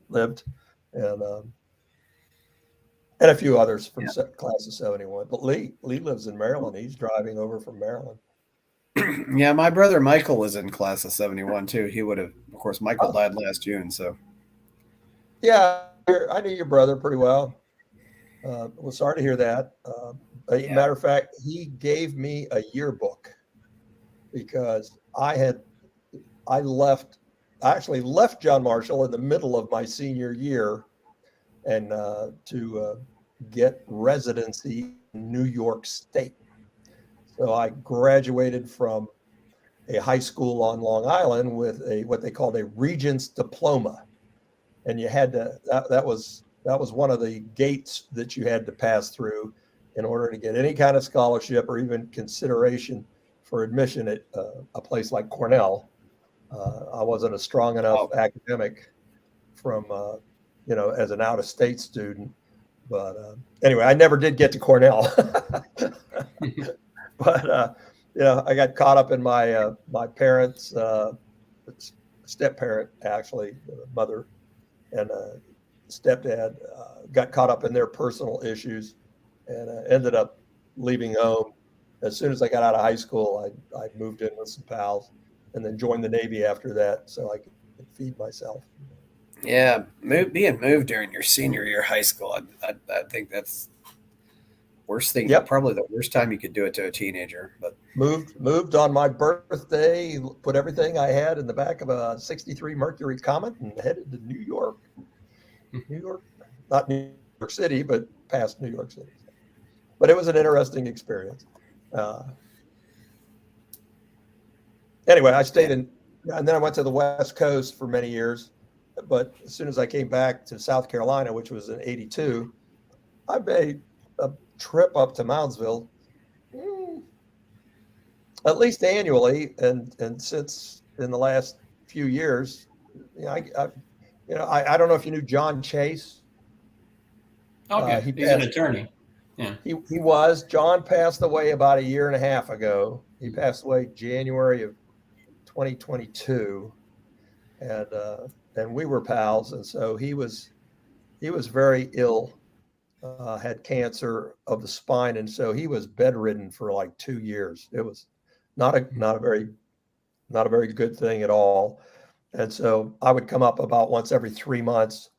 lived, and a few others from class of 71. But Lee lives in Maryland. He's driving over from Maryland. Yeah, my brother Michael was in class of 71 too. He would have, of course, Michael died last June. So, yeah, I knew your brother pretty well. Well, sorry to hear that. Matter of fact, he gave me a yearbook because I actually left John Marshall in the middle of my senior year, and to get residency in New York State. So I graduated from a high school on Long Island with what they called a Regents diploma, and you had to that was one of the gates that you had to pass through in order to get any kind of scholarship or even consideration for admission at a place like Cornell. I wasn't a strong enough academic from as an out-of-state student, but anyway, I never did get to Cornell. But I got caught up in my parents' step-parent, actually, mother and stepdad, got caught up in their personal issues, and ended up leaving home. As soon as I got out of high school, I moved in with some pals, and then joined the Navy after that, so I could feed myself. Yeah, being moved during your senior year of high school, I think that's worst thing. Yep. Probably the worst time you could do it to a teenager. But moved on my birthday, put everything I had in the back of a '63 Mercury Comet, and headed to New York. Not New York City, but past New York City. But it was an interesting experience. Anyway, I stayed and then I went to the West Coast for many years. But as soon as I came back to South Carolina, which was in '82, I made a trip up to Moundsville at least annually, and since in the last few years, I don't know if you knew John Chase. Okay, he's an attorney. Yeah, he was. John passed away about a year and a half ago. He passed away January of 2022, and we were pals, and so he was very ill. Had cancer of the spine, and so he was bedridden for like 2 years. It was not a very good thing at all. And so I would come up about once every 3 months,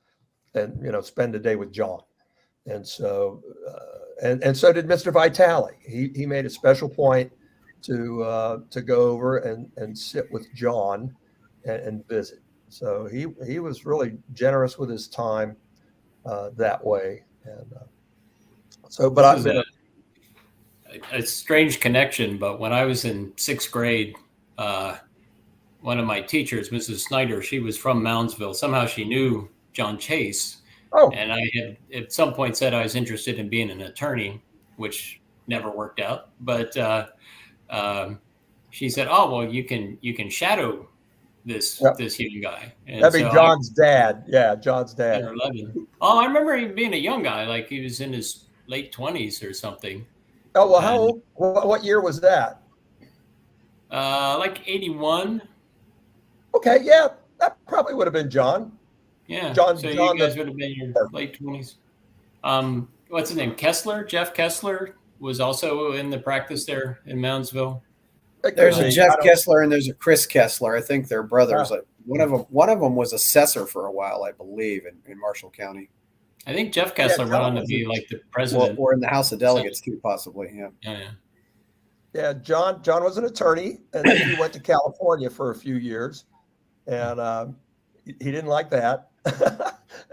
and spend a day with John. And so and so did Mr. Vitalie. He made a special point to go over and sit with John and visit. So he was really generous with his time that way. And but I've been a strange connection. But when I was in 6th grade, one of my teachers, Mrs. Snyder, she was from Moundsville. Somehow she knew John Chase. Oh. And I had at some point said I was interested in being an attorney, which never worked out. But she said, "Oh, well, you can shadow this young guy." And that'd be John's dad. Yeah, John's dad. 10 or 11. Oh, I remember him being a young guy, like he was in his late 20s or something. Oh, well, how old? What year was that? Like 81. Okay, yeah, that probably would have been John. Yeah. John. So you guys would have been in your late 20s. what's his name? Kessler, Jeff Kessler was also in the practice there in Moundsville. There's a Jeff Kessler and there's a Chris Kessler. I think they're brothers. One of them was assessor for a while, I believe, in Marshall County. I think Jeff Kessler went on to be like the president, or in the House of Delegates too, possibly. Yeah. John was an attorney, and then he went to California for a few years, and he didn't like that,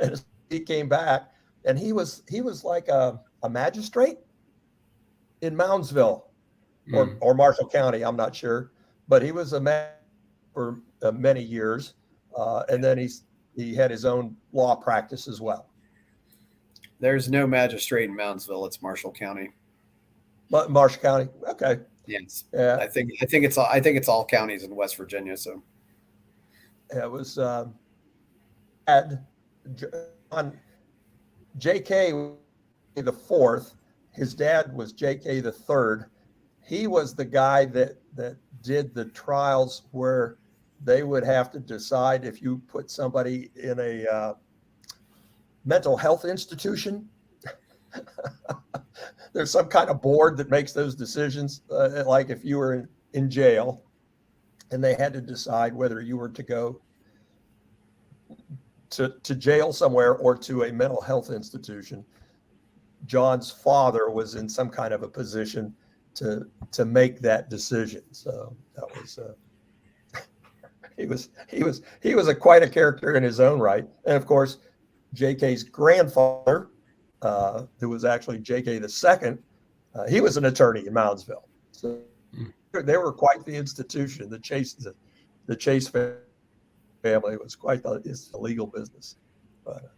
and he came back, and he was like a magistrate in Moundsville or Marshall County. I'm not sure, but he was a man for many years, and then he had his own law practice as well. There's no magistrate in Moundsville. It's Marshall County. But Marshall County, okay. Yes. Yeah. I think it's all counties in West Virginia. So it was on J.K. the fourth. His dad was J.K. the third. He was the guy that did the trials where they would have to decide if you put somebody in a mental health institution. There's some kind of board that makes those decisions, like if you were in jail and they had to decide whether you were to go to jail somewhere or to a mental health institution. John's father was in some kind of a position to make that decision. So that was he was quite a character in his own right. And of course, JK's grandfather, who was actually JK the second, he was an attorney in Moundsville. So they were quite the institution. The Chase family was quite the legal business. But,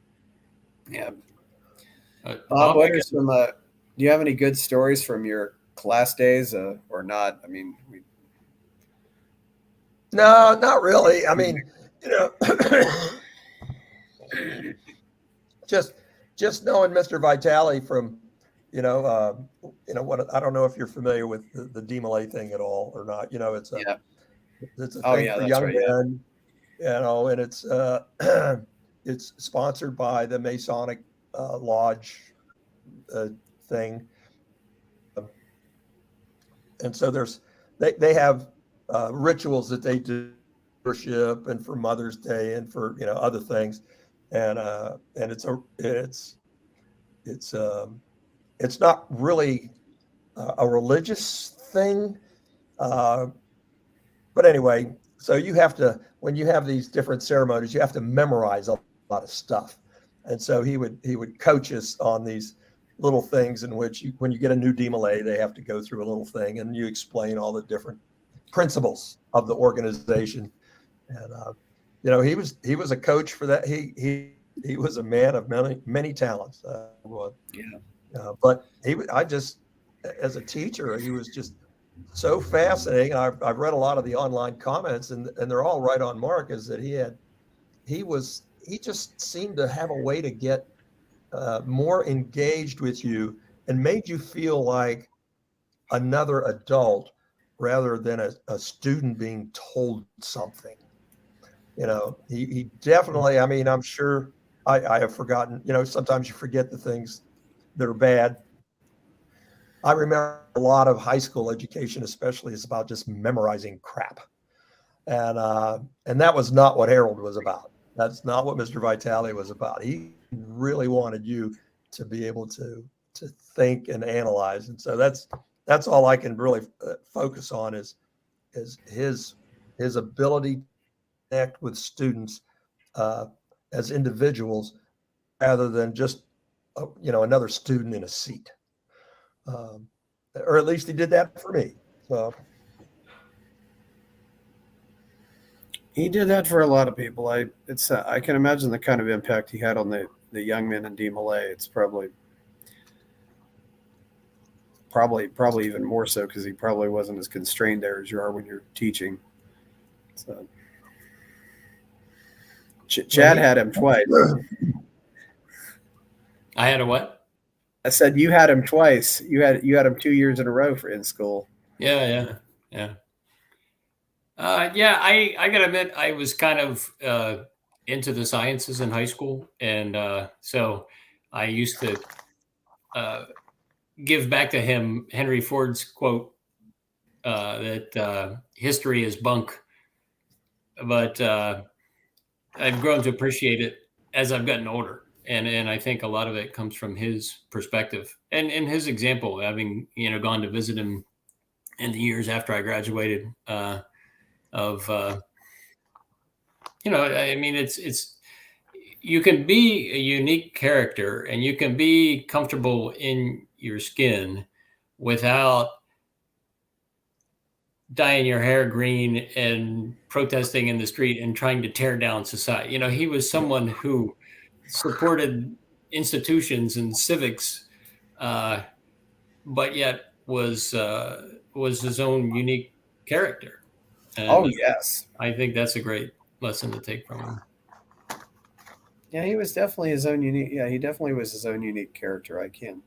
yeah. Bob, what are some? Do you have any good stories from your class days, or not? I mean, no, not really. I mean, just knowing Mr. Vitalie from, what I don't know if you're familiar with the DMLA thing at all or not. It's a thing for young men, and it's sponsored by the Masonic Lodge thing, and so they have rituals that they do for worship and for Mother's Day and for other things, and it's not really a religious thing, but anyway, so you have to, when you have these different ceremonies, you have to memorize a lot of stuff. And so he would coach us on these little things in which when you get a new DMLA, they have to go through a little thing and you explain all the different principles of the organization. And he was a coach for that. He was a man of many talents. But as a teacher, he was just so fascinating. I've read a lot of the online comments, and they're all right on mark. Is that he just seemed to have a way to get more engaged with you and made you feel like another adult rather than a student being told something. He definitely, I mean, I'm sure I have forgotten, sometimes you forget the things that are bad. I remember a lot of high school education, especially, is about just memorizing crap. And that was not what Harold was about. That's not what Mr. Vitalie was about. He really wanted you to be able to think and analyze. And so that's all I can really focus on is his ability to connect with students as individuals rather than just another student in a seat. Or at least he did that for me. So he did that for a lot of people. I can imagine the kind of impact he had on the young men in DMLA. It's probably even more so because he probably wasn't as constrained there as you are when you're teaching. So Chad had him twice. I had a what? I said you had him twice. You had him 2 years in a row in school. Yeah. I gotta admit, I was kind of into the sciences in high school, and so I used to give back to him Henry Ford's quote that history is bunk. But I've grown to appreciate it as I've gotten older. And I think a lot of it comes from his perspective and his example, having, gone to visit him in the years after I graduated I mean, it's you can be a unique character and you can be comfortable in your skin without dyeing your hair green and protesting in the street and trying to tear down society. He was someone who supported institutions and civics, but yet was his own unique character. And yes. I think that's a great lesson to take from him. Yeah, he was definitely his own unique. Yeah, he definitely was his own unique character. I can't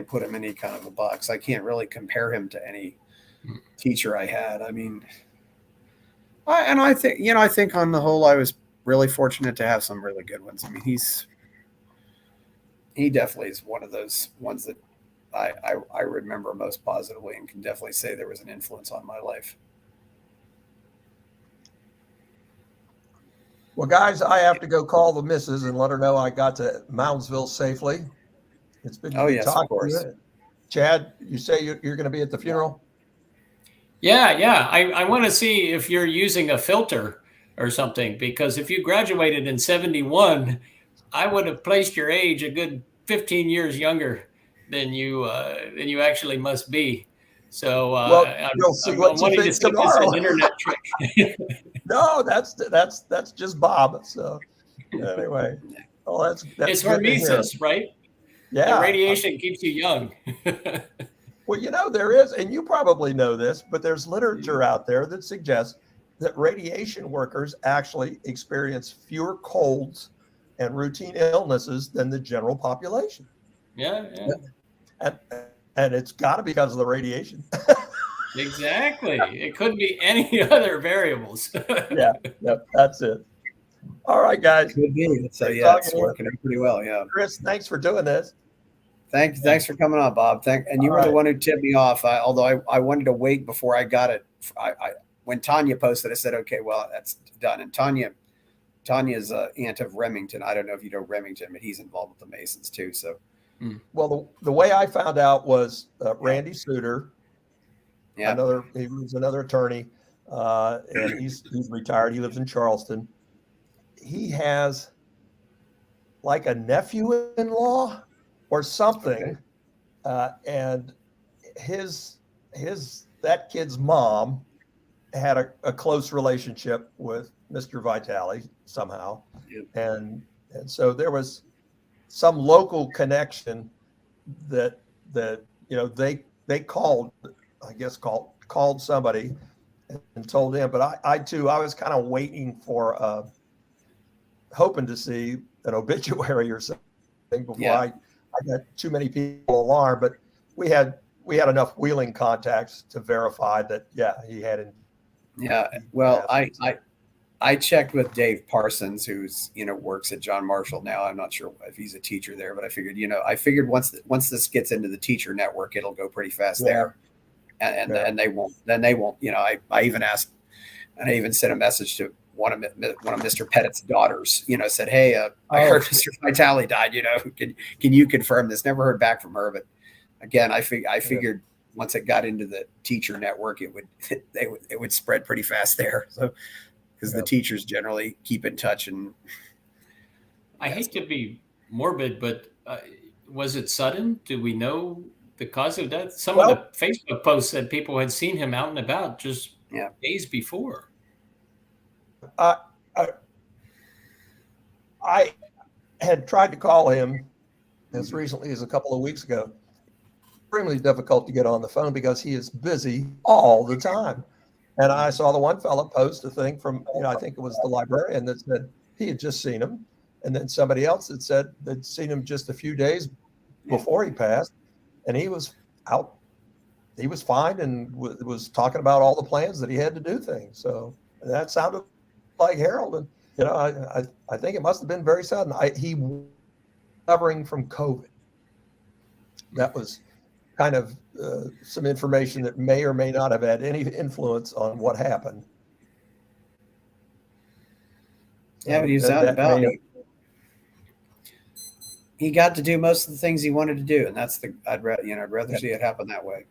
put him in any kind of a box. I can't really compare him to any teacher I had. I mean, I think on the whole, I was really fortunate to have some really good ones. I mean, he definitely is one of those ones that I remember most positively and can definitely say there was an influence on my life. Well, guys, I have to go call the missus and let her know I got to Moundsville safely. It's been yes, talking of course. to you. Chad, you say you're going to be at the funeral? Yeah. I want to see if you're using a filter or something, because if you graduated in 71, I would have placed your age a good 15 years younger than you actually must be. So you'll see I'm what you wanting think to see tomorrow. this an internet trick. No, that's just Bob. So anyway, that's it's good to hear. hormesis, right? Yeah, the radiation keeps you young. Well, there is, and you probably know this, but there's literature out there that suggests that radiation workers actually experience fewer colds and routine illnesses than the general population. Yeah. And it's got to be because of the radiation. Exactly. It couldn't be any other variables. Yeah, that's it. All right, guys. Could be. So it's working out pretty well. Yeah. Chris, thanks for doing this. Thanks for coming on, Bob. And you were the one who tipped me off. Although I wanted to wait before I got it. When Tanya posted, I said, okay, well, that's done. And Tanya's aunt of Remington. I don't know if you know Remington, but he's involved with the Masons too. So, well, the way I found out was Randy Suter. Yeah, he was another attorney, and he's retired. He lives in Charleston. He has like a nephew-in-law or something, and that kid's mom had a close relationship with Mr. Vitalie somehow, and so there was some local connection that they called somebody and told him. But I was kind of waiting for hoping to see an obituary or something before I got too many people alarmed. But we had enough Wheeling contacts to verify that he had. Well, I checked with Dave Parsons, who's works at John Marshall now. I'm not sure if he's a teacher there, but I figured once this gets into the teacher network, it'll go pretty fast there, and they won't. I even asked, and I even sent a message to one of Mr. Pettit's daughters. Said, hey, I heard Mr. Vitalie died. Can you confirm this? Never heard back from her, but again, I figured. Once it got into the teacher network, it would spread pretty fast there. So, because the teachers generally keep in touch. And I hate to be morbid, but was it sudden? Do we know the cause of death? Some of the Facebook posts said people had seen him out and about just days before. I had tried to call him as recently as a couple of weeks ago. Extremely difficult to get on the phone because he is busy all the time. And I saw the one fellow post a thing from, I think it was the librarian that said he had just seen him. And then somebody else had said they'd seen him just a few days before he passed. And he was out. He was fine and was talking about all the plans that he had to do things. So that sounded like Harold. And, I think it must have been very sudden. He was recovering from COVID. that was kind of some information that may or may not have had any influence on what happened. Yeah, but he was out and about. He got to do most of the things he wanted to do, and that's I'd rather see it happen that way.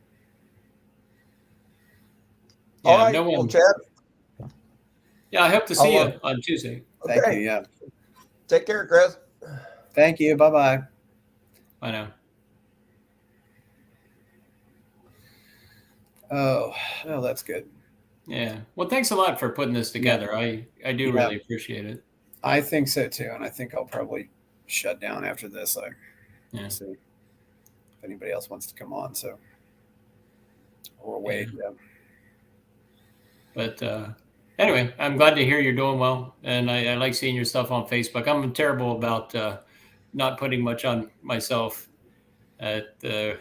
Yeah, all right, well, Chad. Yeah, I hope to see you on Tuesday. Okay. Thank you. Yeah. Take care, Chris. Thank you. Bye-bye. Bye now. Oh, that's good. Yeah. Well, thanks a lot for putting this together. I do really appreciate it. I think so too, and I think I'll probably shut down after this. See if anybody else wants to come on. So, or wait. Yeah. But anyway, I'm glad to hear you're doing well, and I like seeing your stuff on Facebook. I'm terrible about not putting much on myself. At the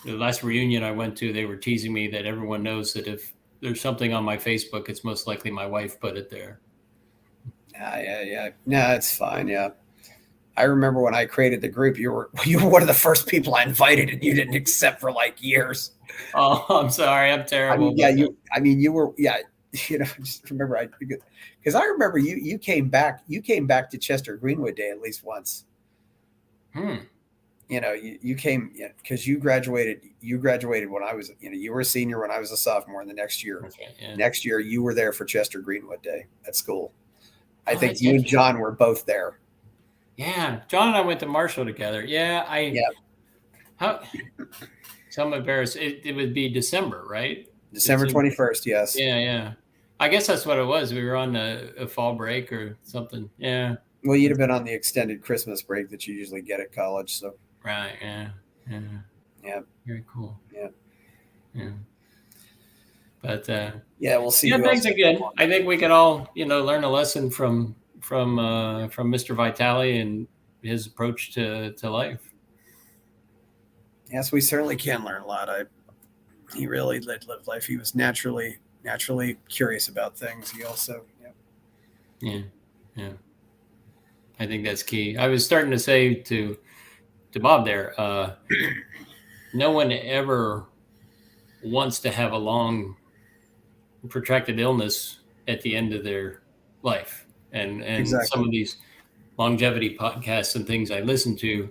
last reunion I went to, they were teasing me that everyone knows that if there's something on my Facebook, it's most likely my wife put it there. Yeah. No, it's fine. Yeah. I remember when I created the group, you were one of the first people I invited, and you didn't accept for like years. Oh, I'm sorry. I'm terrible. You were. Yeah. Just remember, because I remember you came back to Chester Greenwood Day at least once. You came because you graduated when I was, you were a senior when I was a sophomore, and the next year, next year you were there for Chester Greenwood Day at school. I think you and John were both there. Yeah. John and I went to Marshall together. Yeah. So I'm embarrassed. It would be December, right? December 21st. Yes. Yeah. I guess that's what it was. We were on a fall break or something. Yeah. Well, you'd have been on the extended Christmas break that you usually get at college. So. Right. Yeah. Very cool. Yeah. But we'll see. Yeah. Thanks again. I think we can all learn a lesson from Mr. Vitalie and his approach to life. Yes, we certainly can learn a lot. He really lived life. He was naturally curious about things. He also. Yeah. I think that's key. I was starting to say to Bob there, no one ever wants to have a long, protracted illness at the end of their life. And exactly. Some of these longevity podcasts and things I listen to,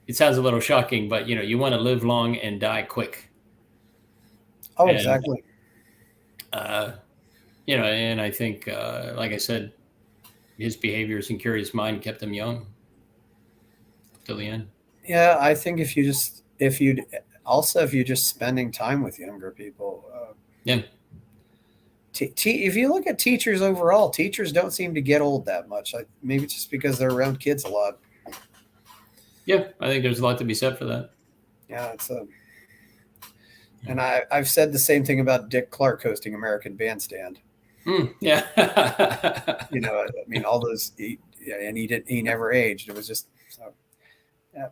it sounds a little shocking, but you want to live long and die quick. Oh, exactly. And I think, like I said, his behaviors and curious mind kept him young till the end. Yeah, I think if you're just spending time with younger people. If you look at teachers overall, teachers don't seem to get old that much. Maybe just because they're around kids a lot. Yeah, I think there's a lot to be said for that. Yeah, and I've said the same thing about Dick Clark hosting American Bandstand. Yeah. All those, and he never aged. It was just so. Yeah.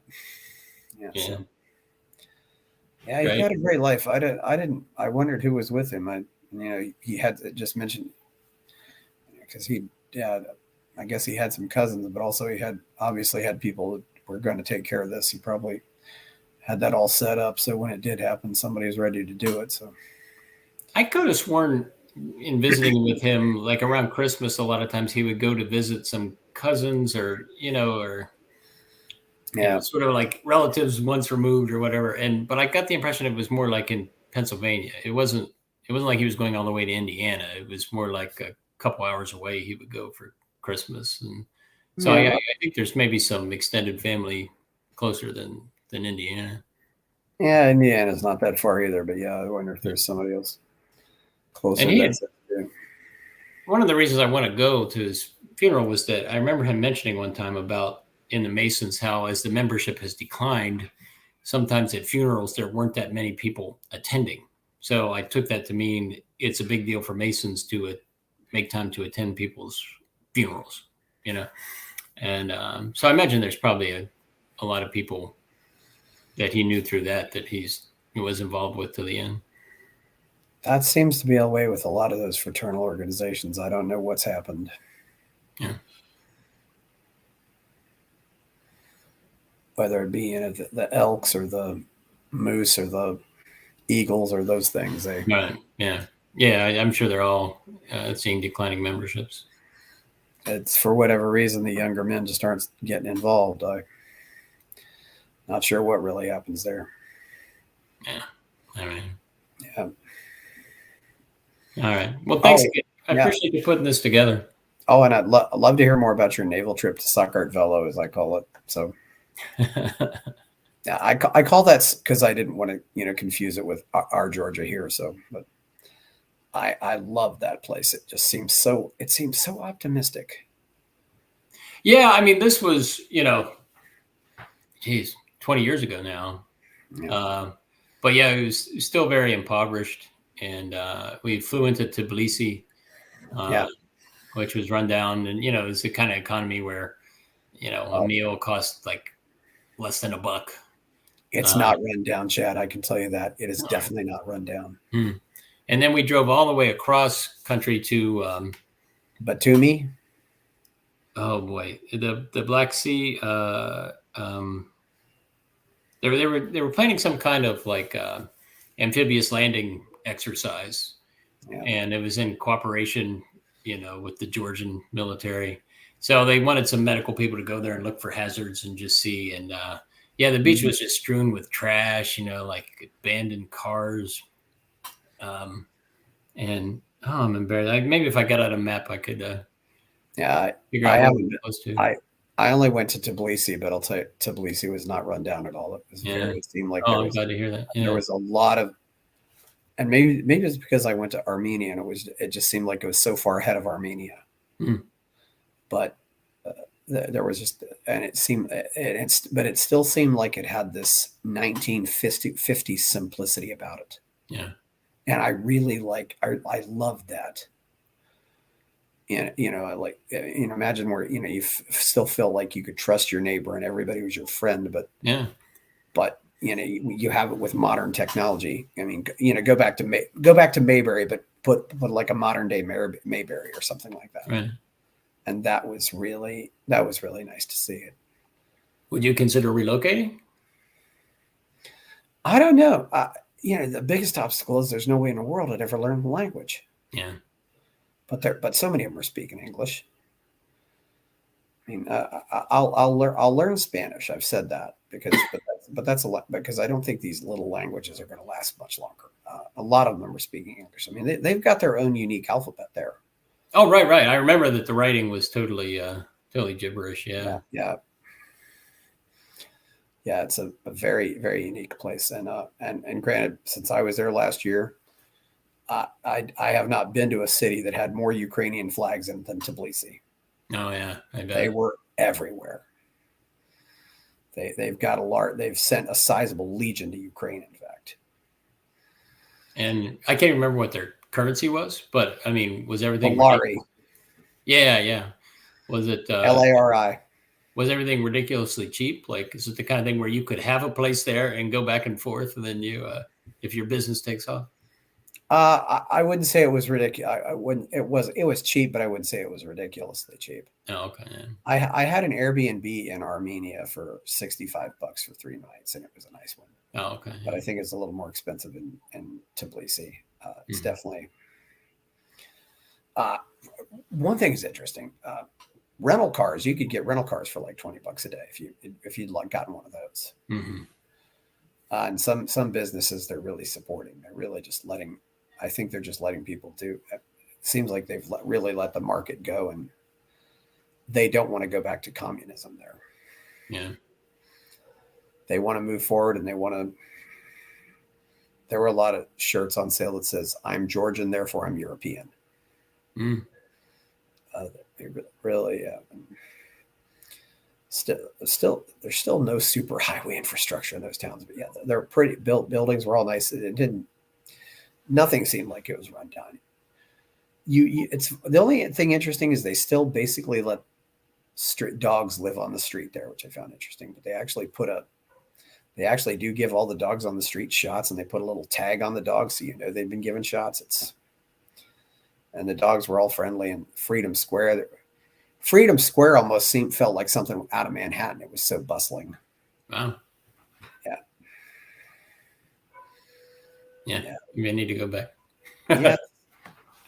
He had a great life. I wondered who was with him. He had just mentioned because I guess he had some cousins, but also he obviously had people that were going to take care of this. He probably had that all set up. So when it did happen, somebody was ready to do it. So I could have sworn in visiting with him, like around Christmas, a lot of times he would go to visit some cousins or sort of like relatives once removed or whatever. But I got the impression it was more like in Pennsylvania. It wasn't like he was going all the way to Indiana. It was more like a couple hours away he would go for Christmas. And so I think there's maybe some extended family closer than Indiana. Yeah, Indiana's not that far either, but I wonder if there's somebody else closer. And one of the reasons I want to go to his funeral was that I remember him mentioning one time about in the Masons how as the membership has declined, sometimes at funerals there weren't that many people attending. So I took that to mean it's a big deal for Masons to make time to attend people's funerals, And so I imagine there's probably a lot of people that he knew through that he was involved with to the end. That seems to be the way with a lot of those fraternal organizations. I don't know what's happened. Yeah. whether it be the elks or the moose or the eagles or those things. Right. Yeah. I'm sure they're all seeing declining memberships. It's for whatever reason the younger men just aren't getting involved. I'm not sure what really happens there. Yeah. I mean. Yeah. All right. Well, thanks again. I appreciate you putting this together. Oh, and I'd love to hear more about your naval trip to Sackart Velo, as I call it. So, yeah, I call that because I didn't want to, confuse it with our Georgia here. So, but I love that place. It just seems so optimistic. Yeah, I mean, this was 20 years ago now. Yeah. But yeah, it was still very impoverished, and we flew into Tbilisi, which was run down, and it was the kind of economy where a meal cost like less than $1. It's not run down, Chad. I can tell you that it is definitely not run down. And then we drove all the way across country to Batumi. Oh boy, the Black Sea. They were planning some kind of like amphibious landing exercise, and it was in cooperation, with the Georgian military. So they wanted some medical people to go there and look for hazards and just see. And the beach was just strewn with trash, like abandoned cars. And I'm embarrassed. Like, maybe if I got out a map, I could. Figure out I only went to Tbilisi, but I'll tell you, Tbilisi was not run down at all. It was it seemed like I'm glad to hear that. There was a lot of, and maybe it's because I went to Armenia and it just seemed like it was so far ahead of Armenia. But there was just, and it seemed, but it still seemed like it had this 1950s simplicity about it. Yeah. And I really I loved that. And, imagine where, you still feel like you could trust your neighbor and everybody was your friend, but you have it with modern technology. I mean, go back to Mayberry, but put like a modern day Mayberry or something like that. Right. And that was really nice to see it. Would you consider relocating? I don't know. The biggest obstacle is there's no way in the world I'd ever learn the language. Yeah. But so many of them are speaking English. I mean, I'll learn Spanish. I've said that but that's a lot, because I don't think these little languages are going to last much longer. A lot of them are speaking English. I mean, they've got their own unique alphabet there. Oh, right. I remember that the writing was totally gibberish. Yeah. Yeah. It's a very, very unique place, and granted, since I was there last year, I have not been to a city that had more Ukrainian flags than Tbilisi. Oh yeah, I bet. They were everywhere. They've sent a sizable legion to Ukraine, in fact. And I can't remember what their currency was, but I mean, was everything Lari? Yeah. Was it Lari? Was everything ridiculously cheap? Like, is it the kind of thing where you could have a place there and go back and forth, and then if your business takes off? I wouldn't say it was ridiculous. I wouldn't. It was cheap, but I wouldn't say it was ridiculously cheap. Oh, okay. Yeah. I had an Airbnb in Armenia for $65 for 3 nights, and it was a nice one. Oh, okay. But I think it's a little more expensive in Tbilisi. It's definitely. One thing is interesting. Rental cars. You could get rental cars for like $20 a day if you'd like gotten one of those. And some businesses they're really supporting. They're really just letting. I think they're just letting people do. It seems like they've really let the market go, and they don't want to go back to communism there. Yeah. They want to move forward, and they want to. There were a lot of shirts on sale that says "I'm Georgian, therefore I'm European." They really. Still, there's still no super highway infrastructure in those towns, but yeah, they're pretty buildings were all nice. Nothing seemed like it was run down. It's the only thing interesting is they still basically let dogs live on the street there, which I found interesting. But they actually do give all the dogs on the street shots, and they put a little tag on the dogs so they've been given shots. And the dogs were all friendly, and Freedom Square almost felt like something out of Manhattan. It was so bustling. Wow. Yeah. Yeah. You may need to go back. Yeah.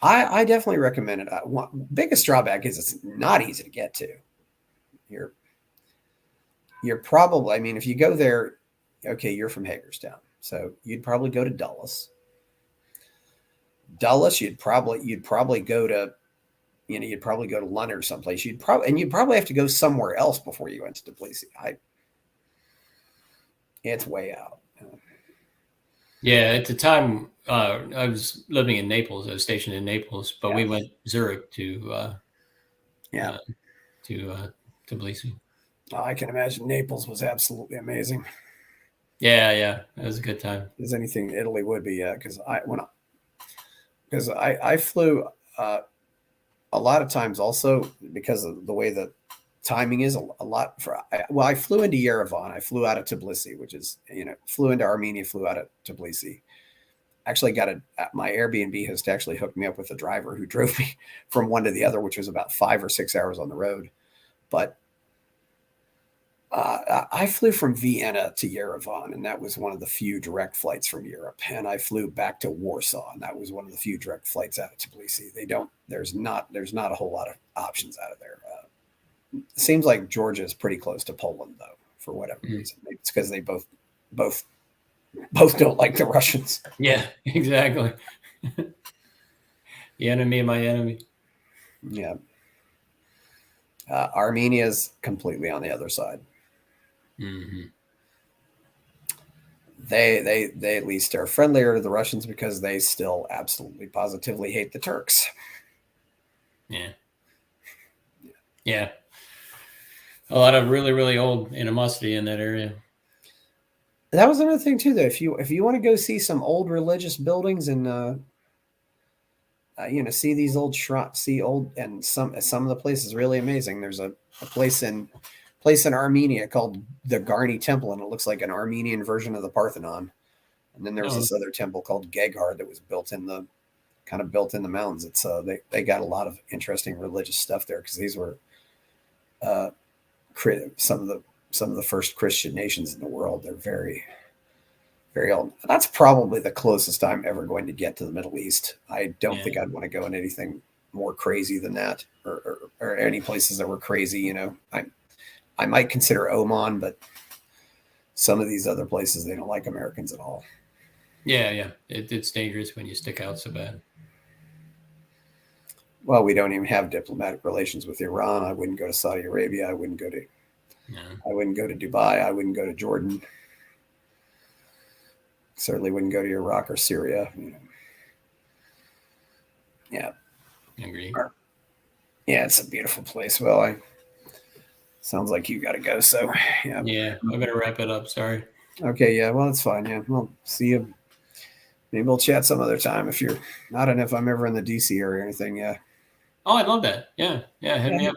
I definitely recommend it. Biggest drawback is it's not easy to get to. You're probably, I mean, if you go there, okay, you're from Hagerstown, so you'd probably go to Dulles. You'd probably go to, you'd probably go to London or someplace. You'd probably have to go somewhere else before you went to Tbilisi. It's way out. Yeah, at the time I was living in Naples. I was stationed in Naples, but we went Zurich to Tbilisi. Oh, I can imagine Naples was absolutely amazing. Yeah, it was a good time. As anything Italy would be, because I flew a lot of times also because of the way the timing is a lot I flew into Yerevan. I flew out of Tbilisi, which is, flew into Armenia, flew out of Tbilisi. Actually my Airbnb host actually hooked me up with a driver who drove me from one to the other, which was about 5 or 6 hours on the road. But I flew from Vienna to Yerevan, and that was one of the few direct flights from Europe. And I flew back to Warsaw, and that was one of the few direct flights out of Tbilisi. There's not a whole lot of options out of there. It seems like Georgia is pretty close to Poland, though, for whatever reason. Maybe it's because they both don't like the Russians. Yeah, exactly. The enemy of my enemy. Yeah. Armenia is completely on the other side. Mm-hmm. They at least are friendlier to the Russians because they still absolutely positively hate the Turks. Yeah. A lot of really, really old animosity in that area. That was another thing too, though. If you want to go see some old religious buildings and see these old shrines, and some of the places really amazing. There's a place in Armenia called the Garni Temple, and it looks like an Armenian version of the Parthenon. And then there's this other temple called Geghard that was built in the mountains. It's they got a lot of interesting religious stuff there because these were some of the first Christian nations in the world. They're very, very old. That's probably the closest I'm ever going to get to the Middle East. I don't think I'd want to go in anything more crazy than that, or any places that were crazy. I might consider Oman, but some of these other places, they don't like Americans at all. Yeah. It's dangerous when you stick out so bad. Well, we don't even have diplomatic relations with Iran. I wouldn't go to Saudi Arabia. I wouldn't go to Dubai. I wouldn't go to Jordan. Certainly wouldn't go to Iraq or Syria. Yeah. I agree. Yeah, it's a beautiful place. Well, sounds like you got to go. So, yeah. Yeah, I better wrap it up. Sorry. Okay. Yeah. Well, it's fine. Yeah. Well, see you. Maybe we'll chat some other time if you're. I don't know if I'm ever in the DC area or anything. Yeah. Oh, I'd love that. Yeah. Hit me up.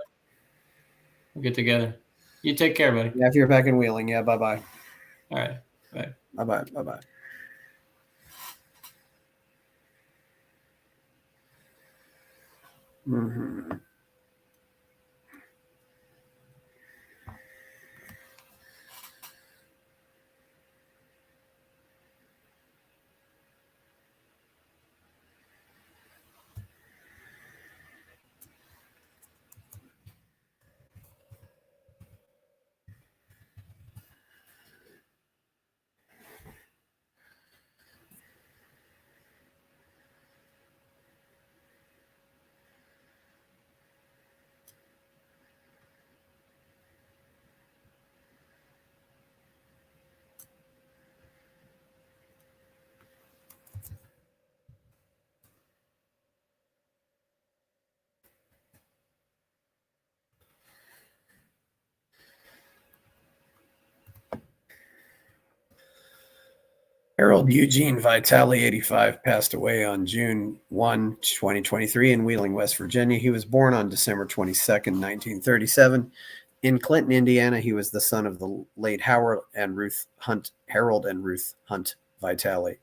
We'll get together. You take care, buddy. Yeah. If you're back in Wheeling. Yeah. Bye-bye. All right. Bye. Bye-bye. Bye-bye. Mm-hmm. Harold Eugene Vitalie, 85, passed away on June 1, 2023 in Wheeling, West Virginia. He was born on December 22nd, 1937 in Clinton, Indiana. He was the son of the late Harold and Ruth Hunt Vitalie.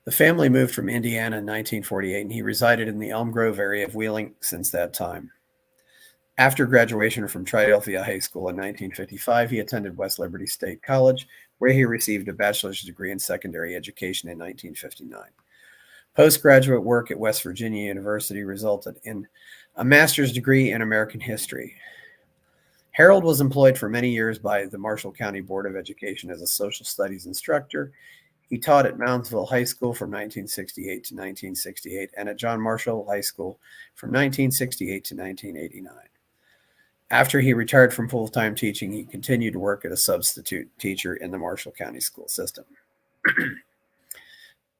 The family moved from Indiana in 1948, and he resided in the Elm Grove area of Wheeling since that time. After graduation from Triadelphia High School in 1955, he attended West Liberty State College, where he received a bachelor's degree in secondary education in 1959. Postgraduate work at West Virginia University resulted in a master's degree in American history. Harold was employed for many years by the Marshall County Board of Education as a social studies instructor. He taught at Moundsville High School from 1968 to 1968 and at John Marshall High School from 1968 to 1989. After he retired from full-time teaching, he continued to work as a substitute teacher in the Marshall County school system.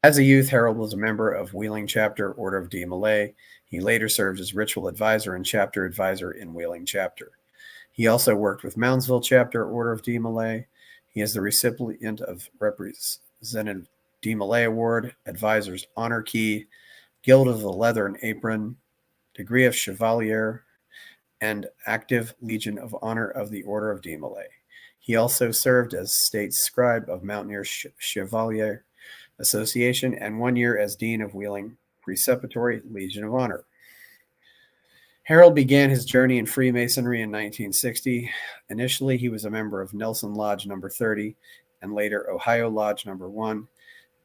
As a youth, Harold was a member of Wheeling Chapter, Order of D. Malay. He later served as ritual advisor and chapter advisor in Wheeling Chapter. He also worked with Moundsville Chapter, Order of D. Malay. He is the recipient of Representative D. Malay Award, Advisor's Honor Key, Guild of the Leather and Apron, Degree of Chevalier, and Active Legion of Honor of the Order of D. Malay. He also served as state scribe of Mountaineer Chevalier Association and 1 year as Dean of Wheeling Preceptory Legion of Honor. Harold began his journey in Freemasonry in 1960. Initially, he was a member of Nelson Lodge No. 30 and later Ohio Lodge No. 1,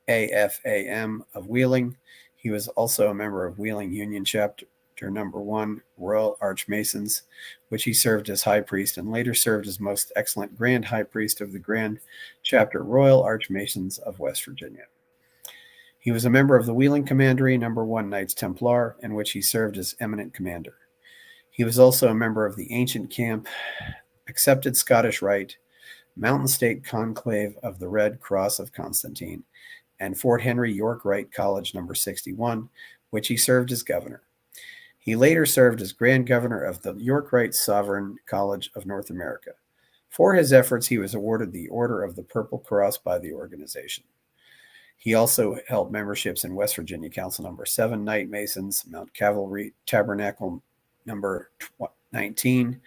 AFAM of Wheeling. He was also a member of Wheeling Union Chapter No. 1, Royal Archmasons, which he served as High Priest and later served as Most Excellent Grand High Priest of the Grand Chapter Royal Archmasons of West Virginia. He was a member of the Wheeling Commandery No. 1 Knights Templar, in which he served as Eminent Commander. He was also a member of the Ancient Camp, Accepted Scottish Rite, Mountain State Conclave of the Red Cross of Constantine, and Fort Henry York Rite College No. 61, which he served as governor. He later served as Grand Governor of the York Rite Sovereign College of North America. For his efforts, he was awarded the Order of the Purple Cross by the organization. He also held memberships in West Virginia Council No. 7 Knight Masons, Mount Calvary Tabernacle No. 19,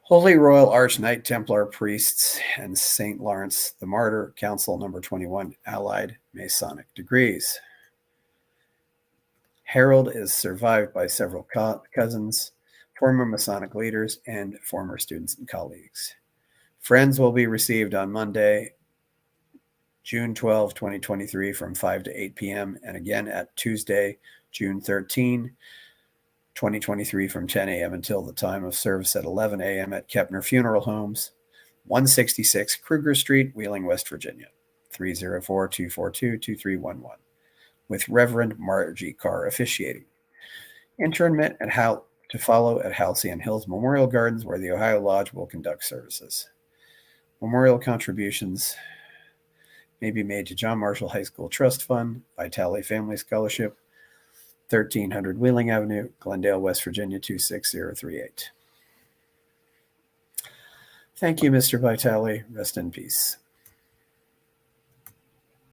Holy Royal Arch Knight Templar Priests, and St. Lawrence the Martyr Council No. 21 Allied Masonic degrees. Harold is survived by several cousins, former Masonic leaders, and former students and colleagues. Friends will be received on Monday, June 12, 2023 from 5 to 8 p.m. and again at Tuesday, June 13, 2023 from 10 a.m. until the time of service at 11 a.m. at Kepner Funeral Homes, 166 Kruger Street, Wheeling, West Virginia, 304-242-2311, with Reverend Margie Carr officiating. Interment to follow at Halcyon Hills Memorial Gardens, where the Ohio Lodge will conduct services. Memorial contributions may be made to John Marshall High School Trust Fund, Vitalie Family Scholarship, 1300 Wheeling Avenue, Glendale, West Virginia, 26038. Thank you, Mr. Vitalie. Rest in peace.